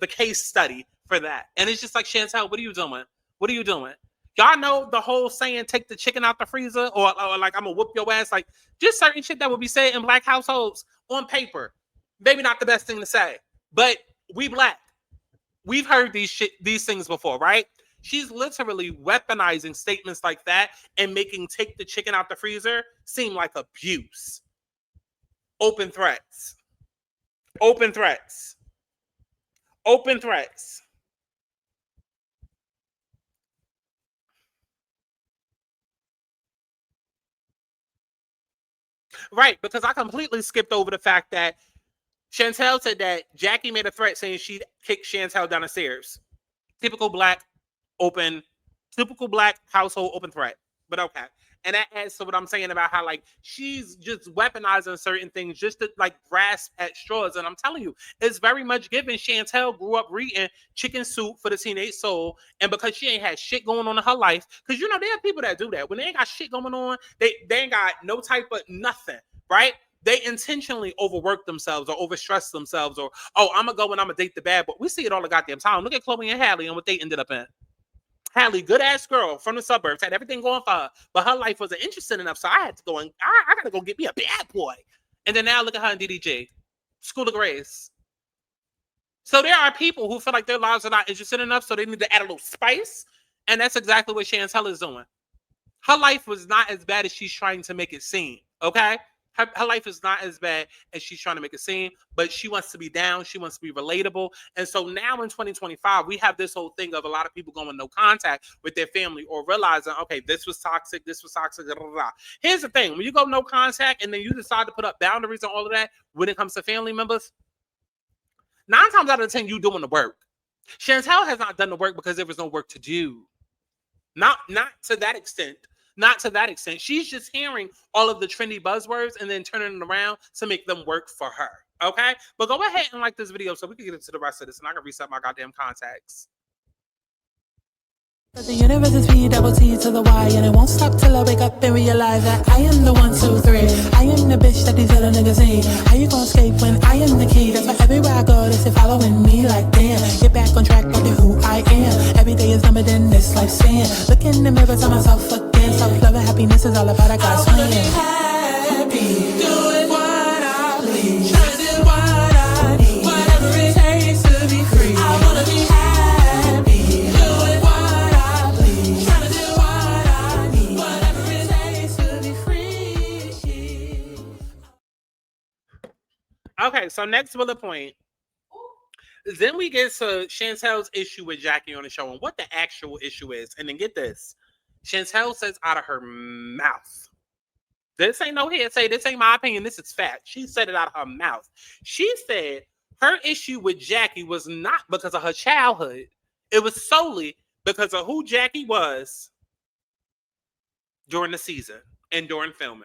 Speaker 1: case study for that. And it's just like, Chantel, what are you doing? What are you doing? Y'all know the whole saying, take the chicken out the freezer, or like, I'm going to whoop your ass. Like, just certain shit that would be said in Black households on paper. Maybe not the best thing to say, but we Black. We've heard these things before, right? She's literally weaponizing statements like that and making take the chicken out the freezer seem like abuse. Open threats. Open threats. Open threats. Right, because I completely skipped over the fact that Chantel said that Jackie made a threat saying she'd kick Chantel down the stairs. Typical Black household open threat. But okay. And that adds to what I'm saying about how like she's just weaponizing certain things just to like grasp at straws. And I'm telling you, it's very much given. Chantel grew up reading Chicken Soup for the Teenage Soul, and because she ain't had shit going on in her life, because there are people that do that when they ain't got shit going on, they ain't got no type of nothing, right? They intentionally overwork themselves or overstress themselves, or I'm gonna go and I'm gonna date the bad boy. We see it all the goddamn time. Look at Chloe and Hallie and what they ended up in. Hallie, good ass girl from the suburbs, had everything going for her, but her life wasn't interesting enough, so I had to go and I gotta go get me a bad boy. And then now look at her in DDG, School of Grace. So there are people who feel like their lives are not interesting enough, so they need to add a little spice, and that's exactly what Chantel is doing. Her life was not as bad as she's trying to make it seem, okay? Her life is not as bad as she's trying to make it seem, but she wants to be down. She wants to be relatable. And so now in 2025, we have this whole thing of a lot of people going no contact with their family or realizing, okay, this was toxic. Blah, blah, blah. Here's the thing. When you go no contact and then you decide to put up boundaries and all of that, when it comes to family members, 9 times out of 10, you doing the work. Chantel has not done the work because there was no work to do. Not to that extent. Not to that extent. She's just hearing all of the trendy buzzwords and then turning it around to make them work for her. Okay? But go ahead and like this video so we can get into the rest of this and I can reset my goddamn contacts.
Speaker 2: The universe is P double T to the Y, and it won't stop till I wake up and realize that I am the 1, 2, 3. I am the bitch that these other niggas ain't. How you gon' escape when I am the key? That's why everywhere I go, they say following me like damn. Get back on track, back to who I am. Every day is numbered in this lifespan. Look in the mirror, tell myself again. Self-love and happiness is all about I got swing. Happy, doing what I please, trying to do what I need, whatever it takes to be free. I wanna be happy.
Speaker 1: Okay, so next bullet point. Then we get to Chantel's issue with Jackie on the show and what the actual issue is. And then get this. Chantel says out of her mouth. This ain't no hearsay. This ain't my opinion. This is fact. She said it out of her mouth. She said her issue with Jackie was not because of her childhood. It was solely because of who Jackie was during the season and during filming.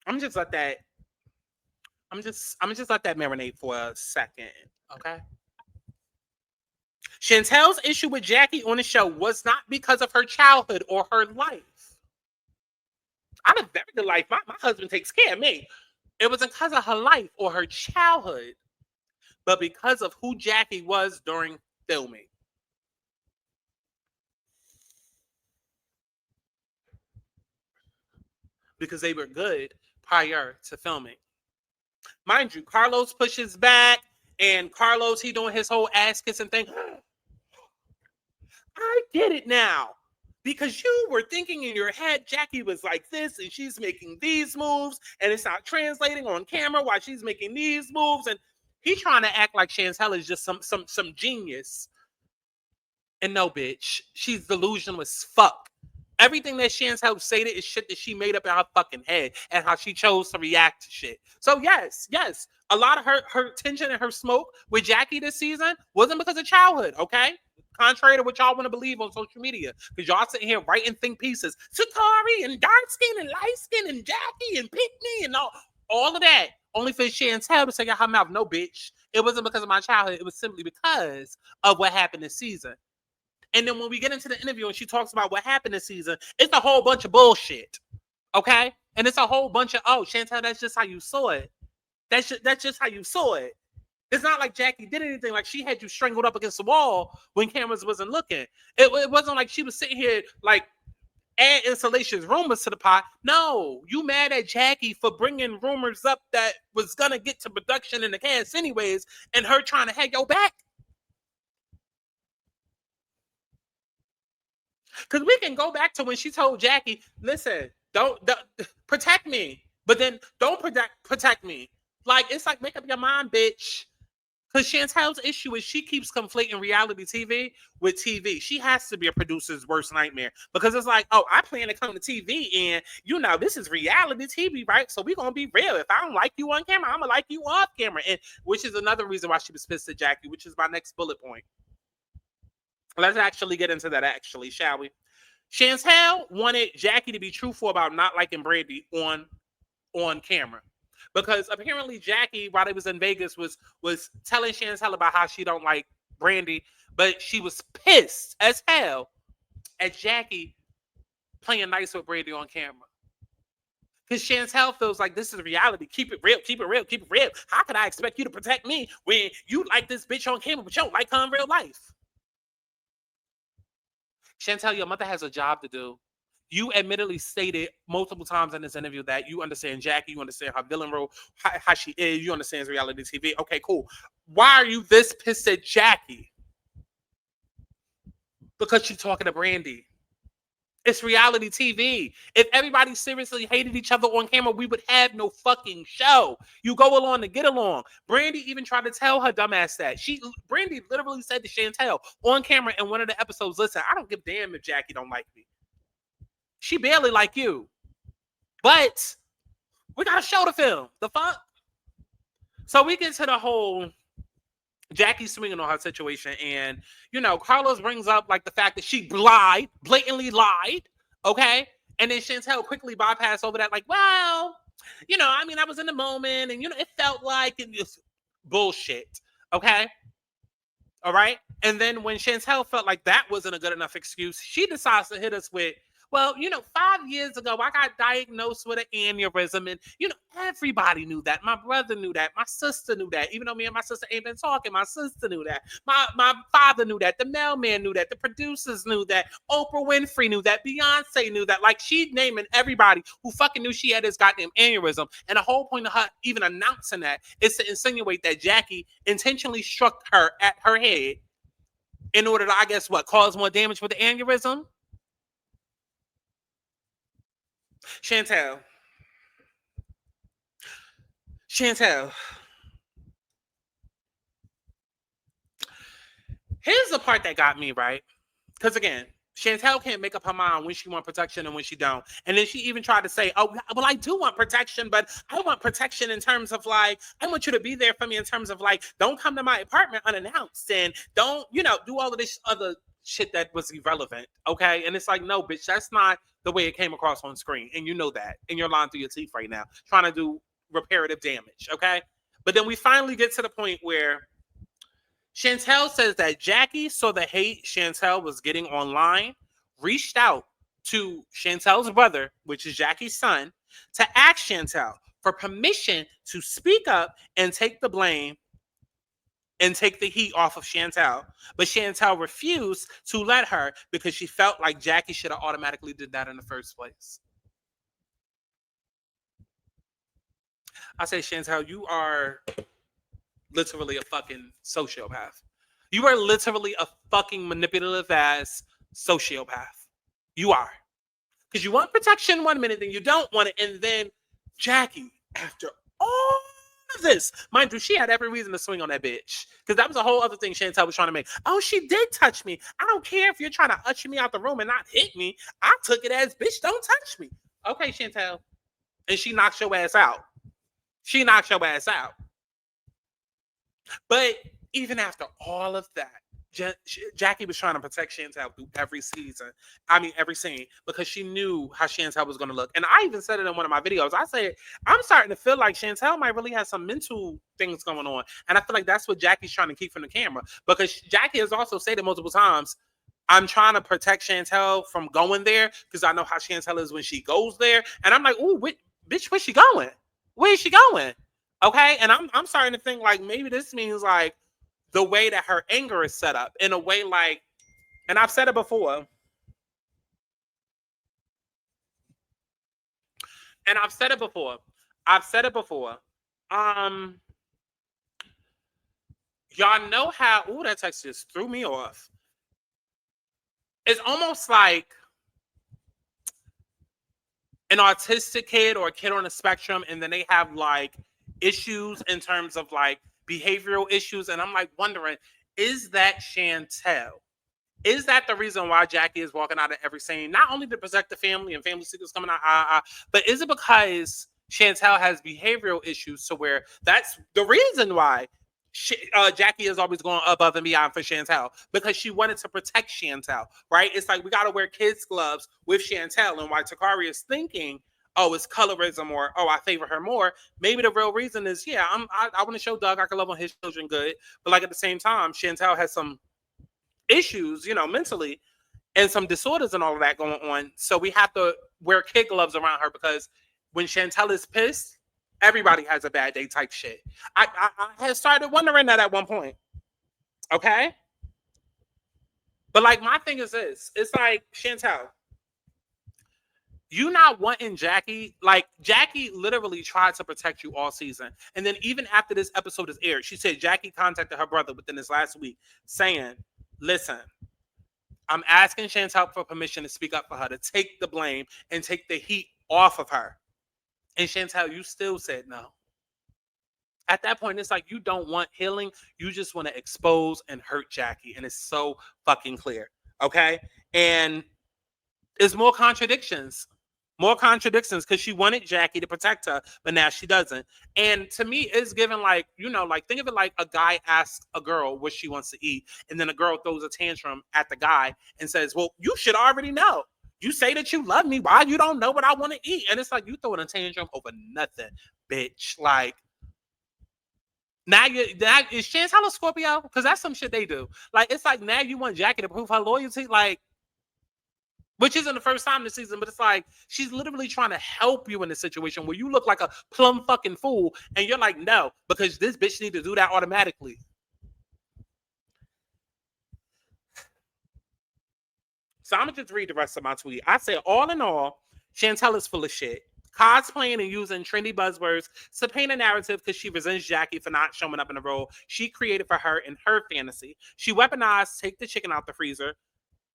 Speaker 1: I'm just let that marinate for a second, okay? Chantel's issue with Jackie on the show was not because of her childhood or her life. I have a very good life. My husband takes care of me. It wasn't because of her life or her childhood, but because of who Jackie was during filming. Because they were good prior to filming. Mind you, Carlos pushes back, and Carlos, he doing his whole ass kissing thing. I get it now. Because you were thinking in your head, Jackie was like this, and she's making these moves, and it's not translating on camera while she's making these moves, and he's trying to act like Chantel is just some genius. And no, bitch, she's delusional as fuck. Everything that Chantel stated is shit that she made up in her fucking head and how she chose to react to shit. So yes, a lot of her tension and her smoke with Jackie this season wasn't because of childhood, okay? Contrary to what y'all want to believe on social media. Because y'all sitting here writing think pieces. Sakari and dark skin and light skin and Jackie and pick me and all of that. Only for Chantel to say out her mouth, no, bitch. It wasn't because of my childhood. It was simply because of what happened this season. And then when we get into the interview and she talks about what happened this season, it's a whole bunch of bullshit. Okay? And it's a whole bunch of, oh, Chantel, that's just how you saw it. That's just how you saw it. It's not like Jackie did anything. Like she had you strangled up against the wall when cameras wasn't looking. It wasn't like she was sitting here like adding salacious rumors to the pot. No, you mad at Jackie for bringing rumors up that was going to get to production in the cast anyways and her trying to have your back. Because we can go back to when she told Jackie, listen, don't protect me. But then don't protect me. Like, it's like, make up your mind, bitch. Because Chantel's issue is she keeps conflating reality TV with TV. She has to be a producer's worst nightmare. Because it's like, oh, I plan to come to TV and, this is reality TV, right? So we're going to be real. If I don't like you on camera, I'm going to like you off camera. And which is another reason why she was pissed at Jackie, which is my next bullet point. Let's actually get into that, shall we? Chantel wanted Jackie to be truthful about not liking Brandy on camera. Because apparently Jackie, while they was in Vegas, was telling Chantel about how she don't like Brandy, but she was pissed as hell at Jackie playing nice with Brandy on camera. Because Chantel feels like this is reality. Keep it real, keep it real, keep it real. How could I expect you to protect me when you like this bitch on camera, but you don't like her in real life? Chantel, your mother has a job to do. You admittedly stated multiple times in this interview that you understand Jackie, you understand her villain role, how she is, you understand reality TV. Okay, cool. Why are you this pissed at Jackie? Because she's talking to Brandy. It's reality TV. If everybody seriously hated each other on camera, we would have no fucking show. You go along to get along. Brandy even tried to tell her dumbass that. Brandy literally said to Chantel on camera in one of the episodes, listen, I don't give a damn if Jackie don't like me. She barely like you. But we got to show the film. The fuck? So we get to the whole Jackie swinging on her situation. And, Carlos brings up like the fact that she blatantly lied. Okay. And then Chantel quickly bypassed over that. Like, well, I was in the moment and, it felt like it was bullshit. Okay. All right. And then when Chantel felt like that wasn't a good enough excuse, she decides to hit us with, well, 5 years ago, I got diagnosed with an aneurysm. And, everybody knew that. My brother knew that. My sister knew that. Even though me and my sister ain't been talking, my sister knew that. My father knew that. The mailman knew that. The producers knew that. Oprah Winfrey knew that. Beyonce knew that. Like, she's naming everybody who fucking knew she had this goddamn aneurysm. And the whole point of her even announcing that is to insinuate that Jackie intentionally struck her at her head in order to, I guess, cause more damage with the aneurysm? Chantel. Here's the part that got me, right? Because again, Chantel can't make up her mind when she wants protection and when she don't. And then she even tried to say, oh, well, I do want protection, but I want protection in terms of like, I want you to be there for me in terms of like, don't come to my apartment unannounced and don't, do all of this other shit that was irrelevant. Okay. And it's like, no, bitch, that's not the way it came across on screen. And you know that. And you're lying through your teeth right now, trying to do reparative damage. Okay. But then we finally get to the point where Chantel says that Jackie saw the hate Chantel was getting online, reached out to Chantel's brother, which is Jackie's son, to ask Chantel for permission to speak up and take the blame and take the heat off of Chantel. But Chantel refused to let her because she felt like Jackie should have automatically did that in the first place. I say, Chantel, you are literally a fucking sociopath. You are literally a fucking manipulative ass sociopath. You are. Because you want protection one minute, then you don't want it. And then Jackie, after all of this, mind you, she had every reason to swing on that bitch. Because that was a whole other thing Chantel was trying to make. Oh, she did touch me. I don't care if you're trying to usher me out the room and not hit me. I took it as, bitch, don't touch me. Okay, Chantel. And she knocks your ass out. She knocks your ass out. But even after all of that, Jackie was trying to protect Chantel through every season. I mean, every scene, because she knew how Chantel was going to look. And I even said it in one of my videos. I said, I'm starting to feel like Chantel might really have some mental things going on. And I feel like that's what Jackie's trying to keep from the camera. Because Jackie has also said it multiple times, I'm trying to protect Chantel from going there because I know how Chantel is when she goes there. And I'm like, ooh, bitch, where's she going? Where is she going? Okay? And I'm starting to think like maybe this means like the way that her anger is set up in a way like, and I've said it before, y'all know how, ooh, that text just threw me off. It's almost like an autistic kid or a kid on the spectrum, and then they have like issues in terms of like behavioral issues, and I'm like wondering, is that Chantel? Is that the reason why Jackie is walking out of every scene? Not only to protect the family and family secrets coming out, but is it because Chantel has behavioral issues to where that's the reason why Jackie is always going above and beyond for Chantel? Because she wanted to protect Chantel, right? It's like we got to wear kids' gloves with Chantel, and why Takari is thinking, oh, it's colorism, or oh, I favor her more. Maybe the real reason is, yeah, I want to show Doug I can love on his children good, but like at the same time, Chantel has some issues, you know, mentally, and some disorders and all of that going on. So we have to wear kid gloves around her because when Chantel is pissed, everybody has a bad day type shit. I had started wondering that at one point. Okay? But like my thing is this. It's like, Chantel, you not wanting Jackie, like Jackie literally tried to protect you all season. And then even after this episode is aired, she said Jackie contacted her brother within this last week saying, listen, I'm asking Chantel for permission to speak up for her, to take the blame and take the heat off of her. And Chantel, you still said no. At that point, it's like you don't want healing. You just want to expose and hurt Jackie. And it's so fucking clear. Okay? And there's more contradictions. More contradictions because she wanted Jackie to protect her, but now she doesn't. And to me, it's given like, you know, like think of it like a guy asks a girl what she wants to eat, and then a girl throws a tantrum at the guy and says, well, you should already know. You say that you love me. Why you don't know what I want to eat? And it's like you throwing a tantrum over nothing, bitch. Like, now is Chantel a Scorpio? Because that's some shit they do. Like, it's like now you want Jackie to prove her loyalty. Like, which isn't the first time this season, but it's like she's literally trying to help you in this situation where you look like a plum fucking fool, and you're like, no, because this bitch need to do that automatically. So I'm gonna just read the rest of my tweet. I said, all in all, Chantel is full of shit. Cosplaying and using trendy buzzwords to paint a narrative because she resents Jackie for not showing up in the role she created for her in her fantasy. She weaponized take the chicken out the freezer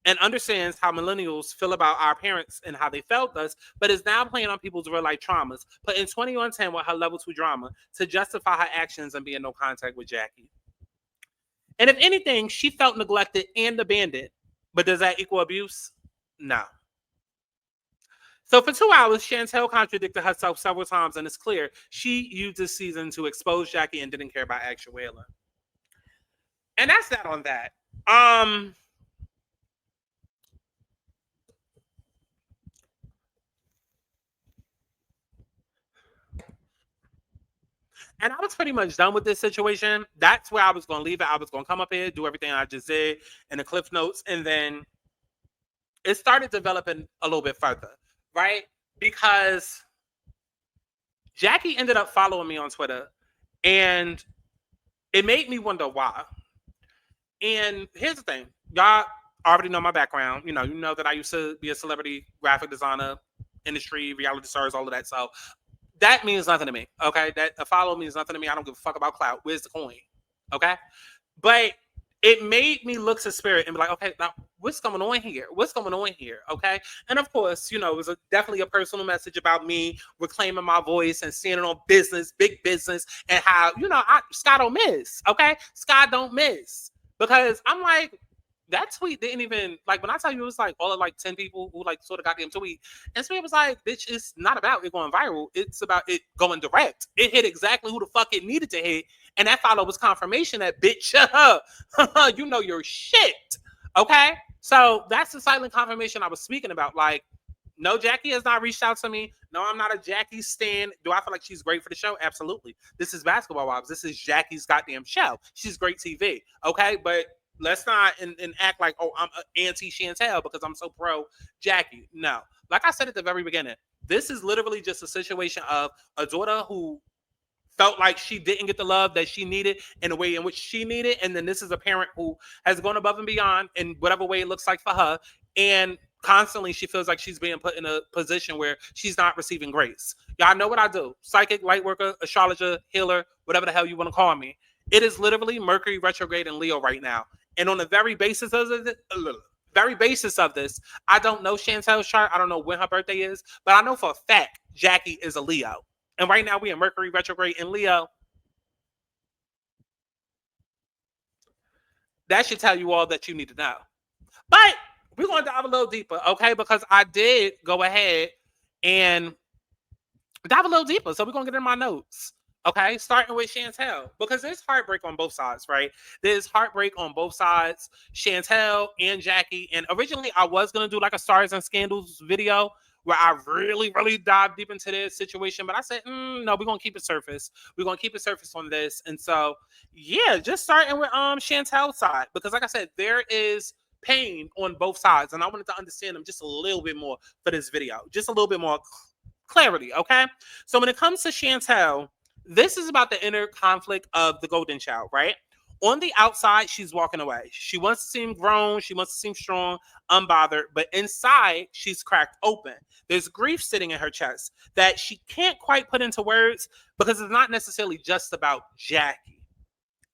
Speaker 1: and understands how millennials feel about our parents and how they felt us, but is now playing on people's real life traumas, put in 2010 with her level 2 drama to justify her actions and be in no contact with Jackie. And if anything, she felt neglected and abandoned. But does that equal abuse? No. So for 2 hours, Chantel contradicted herself several times, and it's clear she used this season to expose Jackie and didn't care about actual Whaler. And that's that on that. And I was pretty much done with this situation. That's where I was going to leave it. I was going to come up here, do everything I just did in the Cliff Notes, and then it started developing a little bit further, right? Because Jackie ended up following me on Twitter, and it made me wonder why. And here's the thing, y'all already know my background. You know that I used to be a celebrity graphic designer, industry, reality stars, all of that. So that means nothing to me. Okay, that a follow means nothing to me. I don't give a fuck about clout. Where's the coin? Okay, but it made me look to spirit and be like, okay, now what's going on here? What's going on here? Okay, and of course, it was definitely a personal message about me reclaiming my voice and standing on business, big business, and how Scott don't miss. Okay, Scott don't miss. Because I'm like, that tweet didn't even, like, when I tell you it was like all of like 10 people who like sort of goddamn tweet, and so it was like, bitch, it's not about it going viral. It's about it going direct. It hit exactly who the fuck it needed to hit. And that follow was confirmation that, bitch, you know your shit. Okay? So that's the silent confirmation I was speaking about. Like, no, Jackie has not reached out to me. No, I'm not a Jackie stan. Do I feel like she's great for the show? Absolutely. This is Basketball Wives. This is Jackie's goddamn show. She's great TV. Okay, but let's not and act like, oh, I'm anti-CHANTEL because I'm so pro Jackie. No. Like I said at the very beginning, this is literally just a situation of a daughter who felt like she didn't get the love that she needed in a way in which she needed. And then this is a parent who has gone above and beyond in whatever way it looks like for her. And constantly she feels like she's being put in a position where she's not receiving grace. Y'all know what I do. Psychic, light worker, astrologer, healer, whatever the hell you want to call me. It is literally Mercury retrograde in Leo right now. And on the very basis of this, I don't know CHANTEL's chart. I don't know when her birthday is, but I know for a fact Jackie is a Leo. And right now we in Mercury retrograde in Leo. That should tell you all that you need to know. But we're going to dive a little deeper, okay? Because I did go ahead and dive a little deeper. So we're going to get in my notes, okay? Starting with CHANTEL. Because there's heartbreak on both sides, right? There's heartbreak on both sides, CHANTEL and Jackie. And originally I was going to do like a Stars and Scandals video where I really, really dive deep into this situation. But I said, no, we're going to keep it surface. We're going to keep it surface on this. And so, yeah, just starting with CHANTEL's side. Because like I said, there is pain on both sides. And I wanted to understand them just a little bit more for this video. Just a little bit more clarity, okay? So when it comes to CHANTEL, this is about the inner conflict of the golden child, right? On the outside, she's walking away. She wants to seem grown. She wants to seem strong, unbothered. But inside, she's cracked open. There's grief sitting in her chest that she can't quite put into words because it's not necessarily just about Jackie.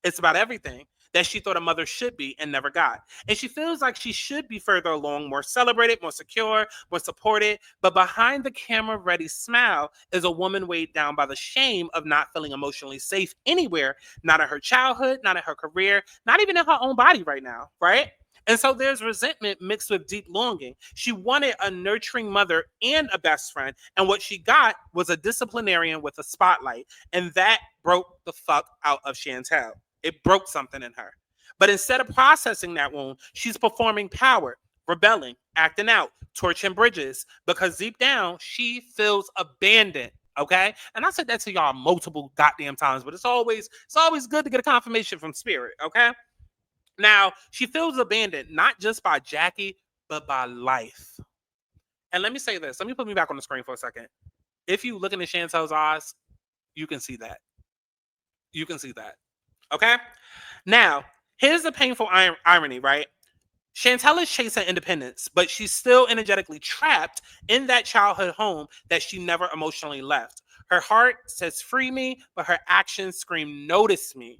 Speaker 1: It's about everything that she thought a mother should be and never got. And she feels like she should be further along, more celebrated, more secure, more supported. But behind the camera-ready smile is a woman weighed down by the shame of not feeling emotionally safe anywhere, not in her childhood, not in her career, not even in her own body right now, right? And so there's resentment mixed with deep longing. She wanted a nurturing mother and a best friend. And what she got was a disciplinarian with a spotlight. And that broke the fuck out of CHANTEL. It broke something in her. But instead of processing that wound, she's performing power, rebelling, acting out, torching bridges, because deep down, she feels abandoned, okay? And I said that to y'all multiple goddamn times, but it's always good to get a confirmation from spirit, okay? Now, she feels abandoned, not just by Jackie, but by life. And let me say this. Let me put me back on the screen for a second. If you look into CHANTEL's eyes, you can see that. You can see that. Okay? Now, here's the painful irony, right? CHANTEL is chasing independence, but she's still energetically trapped in that childhood home that she never emotionally left. Her heart says, free me, but her actions scream, notice me.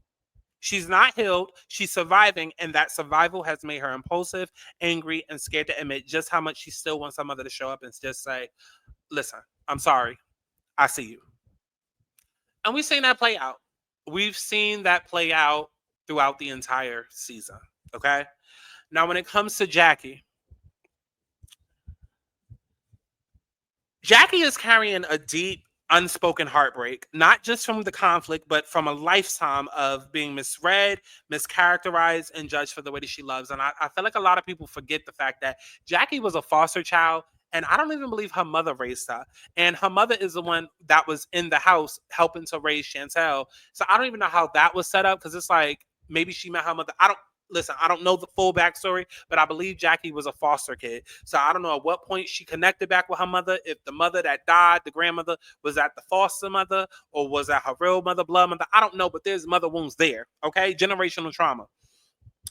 Speaker 1: She's not healed, she's surviving, and that survival has made her impulsive, angry, and scared to admit just how much she still wants her mother to show up and just say, listen, I'm sorry, I see you. And we've seen that play out. We've seen that play out throughout the entire season, okay? Now, when it comes to Jackie is carrying a deep, unspoken heartbreak, not just from the conflict, but from a lifetime of being misread, mischaracterized, and judged for the way that she loves. And I feel like a lot of people forget the fact that Jackie was a foster child, and I don't even believe her mother raised her. And her mother is the one that was in the house helping to raise CHANTEL. So I don't even know how that was set up, because it's like maybe she met her mother. listen, I don't know the full backstory, but I believe Jackie was a foster kid. So I don't know at what point she connected back with her mother. If the mother that died, the grandmother, was that the foster mother or was that her real mother, blood mother? I don't know, but there's mother wounds there. Okay, generational trauma.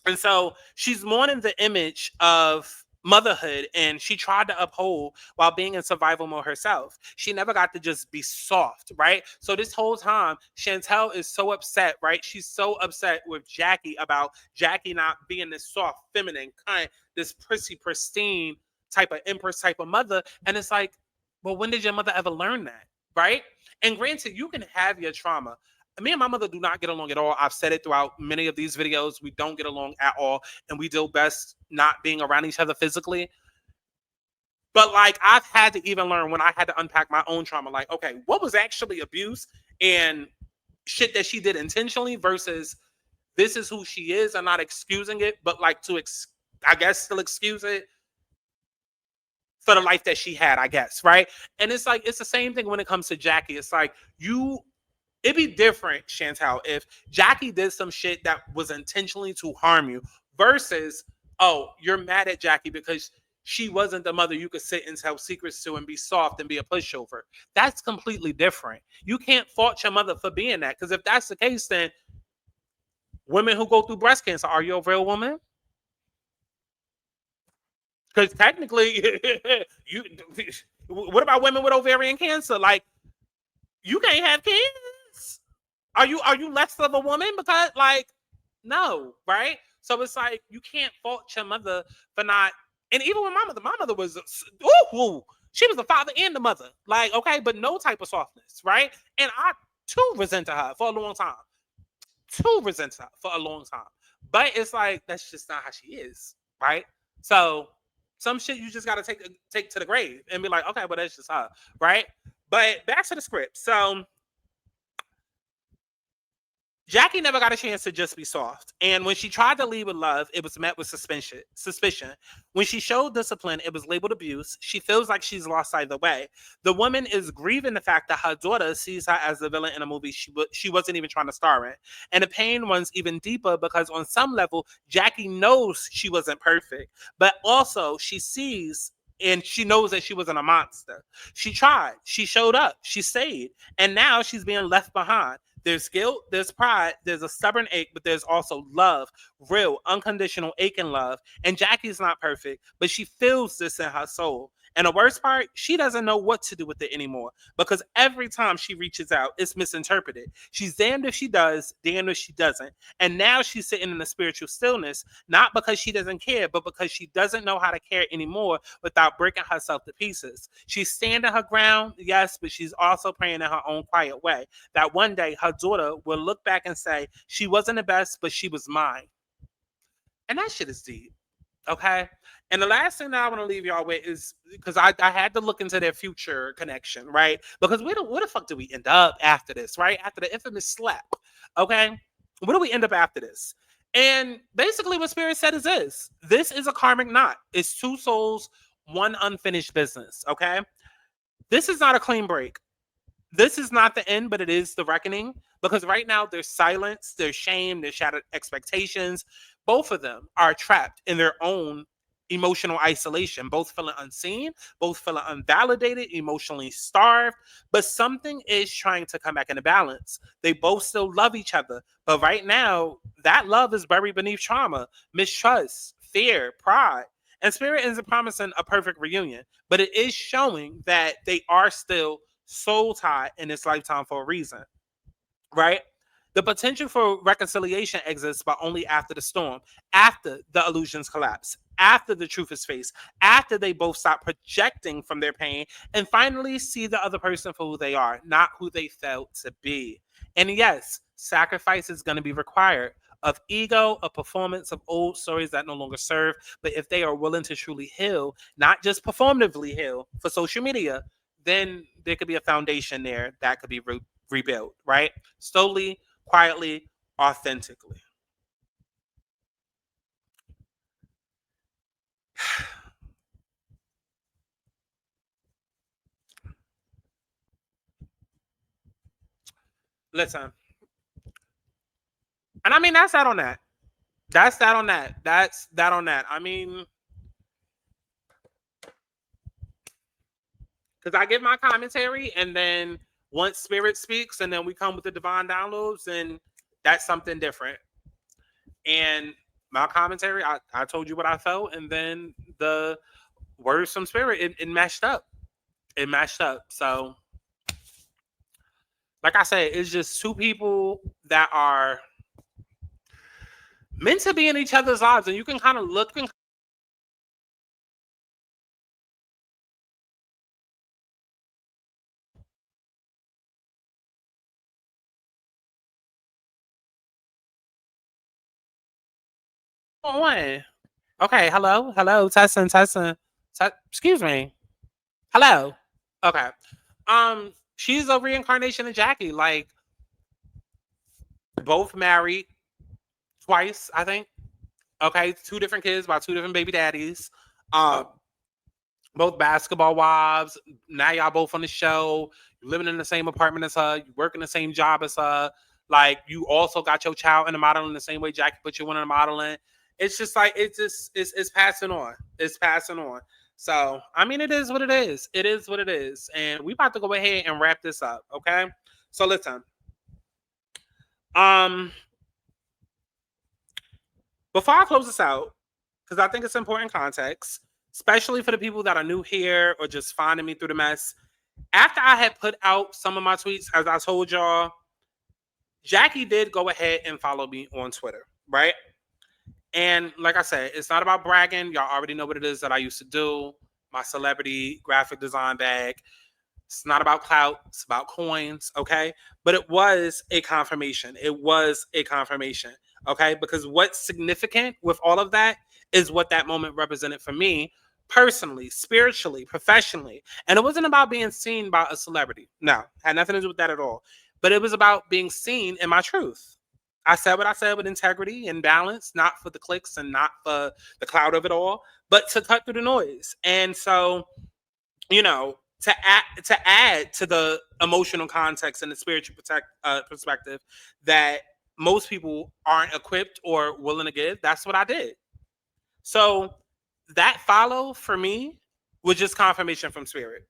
Speaker 1: And so she's mourning the image of motherhood and she tried to uphold while being in survival mode herself. She never got to just be soft, right? So this whole time, Chantel is so upset, right? She's so upset with Jackie about Jackie not being this soft, feminine, kind, this prissy, pristine type of empress type of mother. And it's like, well, when did your mother ever learn that? Right? And granted, you can have your trauma. Me and my mother do not get along at all. I've said it throughout many of these videos. We don't get along at all, and we do best not being around each other physically. But like, I've had to even learn when I had to unpack my own trauma. Like, okay, what was actually abuse and shit that she did intentionally versus this is who she is. I'm not excusing it, but like I guess still excuse it for the life that she had, I guess, right? And it's like it's the same thing when it comes to Jackie. It's like it'd be different, Chantel, if Jackie did some shit that was intentionally to harm you versus, oh, you're mad at Jackie because she wasn't the mother you could sit and tell secrets to and be soft and be a pushover. That's completely different. You can't fault your mother for being that, because if that's the case, then women who go through breast cancer, are you a real woman? Because technically, what about women with ovarian cancer? Like, you can't have kids. Are you less of a woman? Because like, no, right? So it's like you can't fault your mother for not. And even with my mother was, she was the father and the mother. Like, okay, but no type of softness, right? And I too resented her for a long time. But it's like that's just not how she is, right? So some shit you just gotta take to the grave and be like, okay, well that's just her, right? But back to the script. So Jackie never got a chance to just be soft. And when she tried to lead with love, it was met with suspicion. When she showed discipline, it was labeled abuse. She feels like she's lost either way. The woman is grieving the fact that her daughter sees her as the villain in a movie she wasn't even trying to star in. And the pain runs even deeper because on some level, Jackie knows she wasn't perfect, but also she sees and she knows that she wasn't a monster. She tried, she showed up, she stayed, and now she's being left behind. There's guilt, there's pride, there's a stubborn ache, but there's also love, real, unconditional ache and love. And Jackie's not perfect, but she feels this in her soul. And the worst part, she doesn't know what to do with it anymore because every time she reaches out, it's misinterpreted. She's damned if she does, damned if she doesn't. And now she's sitting in the spiritual stillness, not because she doesn't care, but because she doesn't know how to care anymore without breaking herself to pieces. She's standing her ground, yes, but she's also praying in her own quiet way that one day her daughter will look back and say, she wasn't the best, but she was mine. And that shit is deep. Okay. And the last thing that I want to leave y'all with is because I had to look into their future connection, right? Because where the fuck do we end up after this, right? After the infamous slap. Okay. Where do we end up after this? And basically what Spirit said is this is a karmic knot. It's two souls, one unfinished business. Okay. This is not a clean break. This is not the end, but it is the reckoning. Because right now there's silence, there's shame, there's shattered expectations. Both of them are trapped in their own emotional isolation, both feeling unseen, both feeling unvalidated, emotionally starved. But something is trying to come back into balance. They both still love each other. But right now, that love is buried beneath trauma, mistrust, fear, pride. And Spirit isn't promising a perfect reunion, but it is showing that they are still soul tied in this lifetime for a reason, right? The potential for reconciliation exists, but only after the storm, after the illusions collapse, after the truth is faced, after they both stop projecting from their pain and finally see the other person for who they are, not who they felt to be. And yes, sacrifice is going to be required of ego, a performance of old stories that no longer serve. But if they are willing to truly heal, not just performatively heal for social media, then there could be a foundation there that could be rebuilt, right? Slowly, quietly, authentically. Listen. And I mean, that's out on that. That's that on that. That's that on that. I mean, because I give my commentary, and then once Spirit speaks, and then we come with the divine downloads, and that's something different. And my commentary, I told you what I felt, and then the words from Spirit, it matched up. It matched up. So, like I said, it's just two people that are meant to be in each other's lives, and you can kind of look and on. Okay, hello, testing. Excuse me. Hello. Okay. She's a reincarnation of Jackie. Like, both married twice, I think. Okay, two different kids by two different baby daddies. Both basketball wives. Now y'all both on the show. You're living in the same apartment as her. You work in the same job as her. Like, you also got your child in the modeling the same way Jackie put you in the modeling. It's just like, it's passing on. It's passing on. So, I mean, it is what it is. It is what it is. And we about to go ahead and wrap this up, okay? So, listen. Before I close this out, because I think it's important context, especially for the people that are new here or just finding me through the mess. After I had put out some of my tweets, as I told y'all, Jackie did go ahead and follow me on Twitter, right? And like I said, it's not about bragging. Y'all already know what it is that I used to do. My celebrity graphic design bag. It's not about clout. It's about coins, okay? But it was a confirmation. It was a confirmation, okay? Because what's significant with all of that is what that moment represented for me personally, spiritually, professionally. And it wasn't about being seen by a celebrity. No, had nothing to do with that at all. But it was about being seen in my truth. I said what I said with integrity and balance, not for the clicks and not for the cloud of it all, but to cut through the noise. And so, you know, to add to the emotional context and the spiritual perspective that most people aren't equipped or willing to give, that's what I did. So that follow for me was just confirmation from Spirit.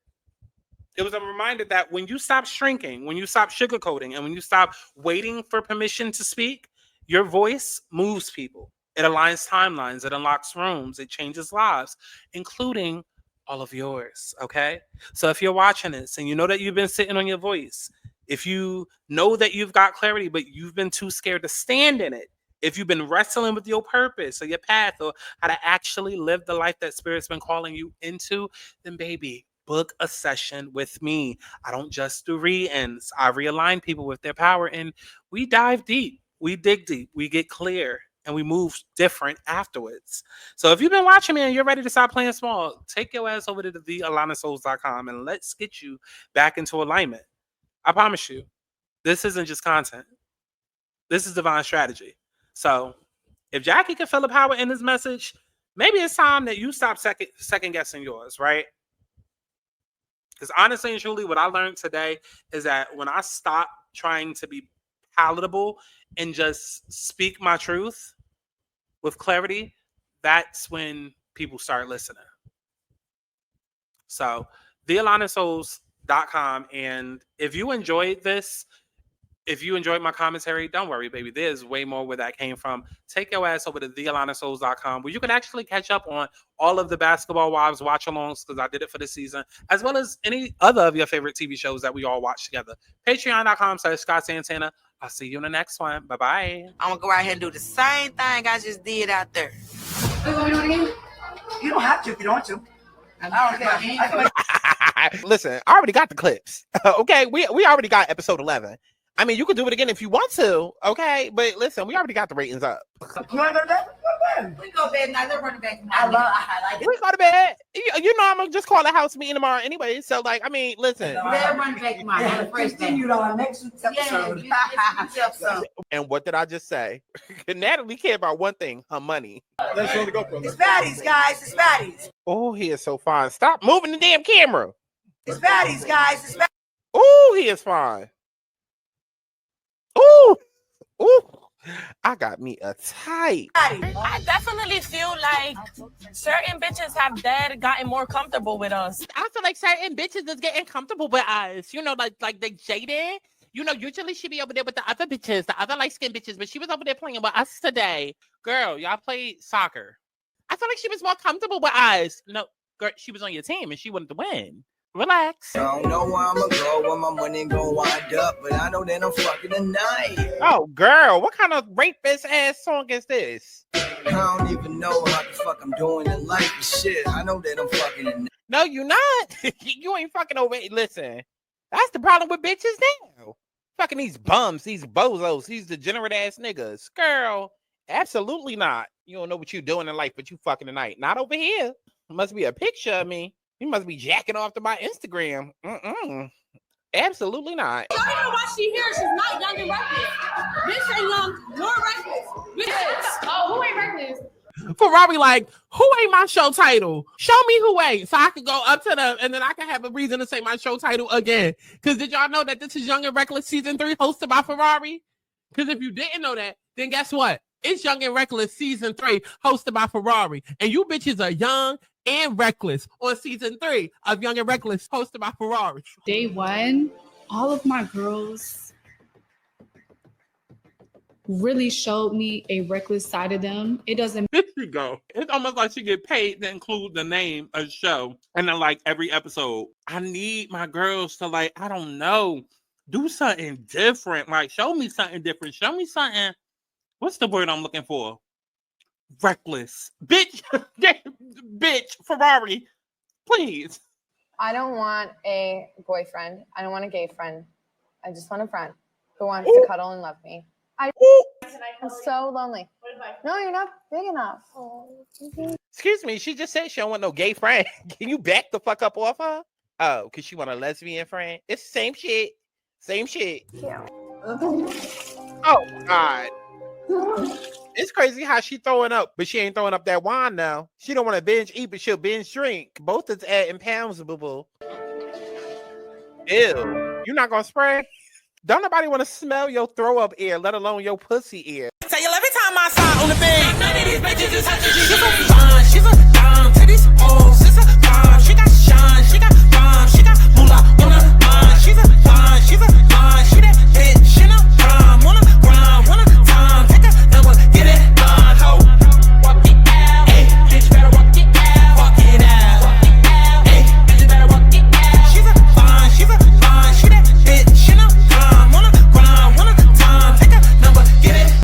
Speaker 1: It was a reminder that when you stop shrinking, when you stop sugarcoating, and when you stop waiting for permission to speak, your voice moves people. It aligns timelines. It unlocks rooms. It changes lives, including all of yours, okay? So if you're watching this and you know that you've been sitting on your voice, if you know that you've got clarity, but you've been too scared to stand in it, if you've been wrestling with your purpose or your path or how to actually live the life that Spirit's been calling you into, then baby, book a session with me. I don't just do read-ins. I realign people with their power, and we dive deep. We dig deep. We get clear, and we move different afterwards. So if you've been watching me and you're ready to stop playing small, take your ass over to thealanisouls.com and let's get you back into alignment. I promise you, this isn't just content. This is divine strategy. So if Jackie can feel the power in this message, maybe it's time that you stop second guessing yours, right? Because honestly and truly, what I learned today is that when I stop trying to be palatable and just speak my truth with clarity, that's when people start listening. So, thealanisouls.com. And if you enjoyed this, if you enjoyed my commentary, don't worry, baby. There's way more where that came from. Take your ass over to thealanisouls.com, where you can actually catch up on all of the Basketball Wives watch-alongs, because I did it for this season, as well as any other of your favorite TV shows that we all watch together. Patreon.com/Scott Santana. I'll see you in the next one. Bye-bye.
Speaker 8: I'm going to go out here and do the same thing I just did out there.
Speaker 9: You don't have to if you don't want to. I don't care.
Speaker 10: Listen, I already got the clips. Okay, we already got episode 11. I mean, you could do it again if you want to, okay? But listen, we already got the ratings up.
Speaker 9: You want to go to bed?
Speaker 8: We go to bed now. They're running back.
Speaker 9: I like it.
Speaker 10: We go to bed. You know, I'm going to just call a house meeting tomorrow anyway. So, like, I mean, listen.
Speaker 8: They're running back tomorrow.
Speaker 9: Yeah, continued on next week's episode.
Speaker 8: Yeah,
Speaker 10: And what did I just say? Natalie cared about one thing, her money.
Speaker 9: Let's really go for it. It's baddies, guys. It's baddies.
Speaker 10: Oh, he is so fine. Stop moving the damn camera.
Speaker 9: It's baddies, guys. It's baddies.
Speaker 10: Oh, he is fine. Ooh, ooh, I I got me a type.
Speaker 4: I definitely feel like certain bitches have gotten more comfortable with us.
Speaker 1: I feel like certain bitches is getting comfortable with us. You know, like they jaded. You know, usually she be over there with the other bitches, the other light-skinned bitches, but she was over there playing with us today. Girl, y'all played soccer. I feel like she was more comfortable with us. No, girl, she was on your team and she wanted to win. Relax.
Speaker 6: I don't know where I'ma go, where my money gon' wind up, but I know that I'm fucking tonight.
Speaker 10: Oh, girl, what kind of rapist ass song is this?
Speaker 6: I don't even know how the fuck I'm doing in life, but shit, I know that I'm fucking tonight.
Speaker 10: No, you not. You ain't fucking over. Listen, that's the problem with bitches now. Fucking these bums, these bozos, these degenerate ass niggas. Girl, absolutely not. You don't know what you doing in life, but you fucking tonight. Not over here. Must be a picture of me. You must be jacking off to my Instagram. Absolutely not.
Speaker 4: I don't know why she here. She's not young and reckless. Bitch ain't young nor reckless. Bitch. Oh, who ain't reckless?
Speaker 1: Ferrari, like, who ain't my show title? Show me who ain't, so I can go up to them, and then I can have a reason to say my show title again. Because did y'all know that this is Young and Reckless Season 3 hosted by Ferrari? Because if you didn't know that, then guess what? It's Young and Reckless Season 3 hosted by Ferrari. And you bitches are young and reckless on Season 3 of Young and Reckless hosted by Ferrari.
Speaker 11: Day one, all of my girls really showed me a reckless side of them. It doesn't.
Speaker 1: There you go. It's almost like she get paid to include the name of the show. And then like every episode, I need my girls to like, I don't know, do something different. Like show me something different. Show me something. What's the word I'm looking for? Reckless. Bitch. Bitch. Ferrari. Please.
Speaker 12: I don't want a boyfriend. I don't want a gay friend. I just want a friend who wants to cuddle and love me. I'm so lonely. No, you're not big enough.
Speaker 10: Excuse me, she just said she don't want no gay friend. Can you back the fuck up off her? Oh, because she want a lesbian friend? It's the same shit. Same shit.
Speaker 12: Yeah.
Speaker 10: Oh, God. It's crazy how she throwing up, but she ain't throwing up that wine now. She don't want to binge eat, but she'll binge drink. Both is adding pounds, boo-boo. Ew. You not gonna spray? Don't nobody want to smell your throw up ear, let alone your pussy ear.
Speaker 7: Tell you every time I sign on the bed, none of these bitches is touching. She's a fine, she's a dime to these hoes. She's a bomb, she got shine, she got bomb, she got moolah on her.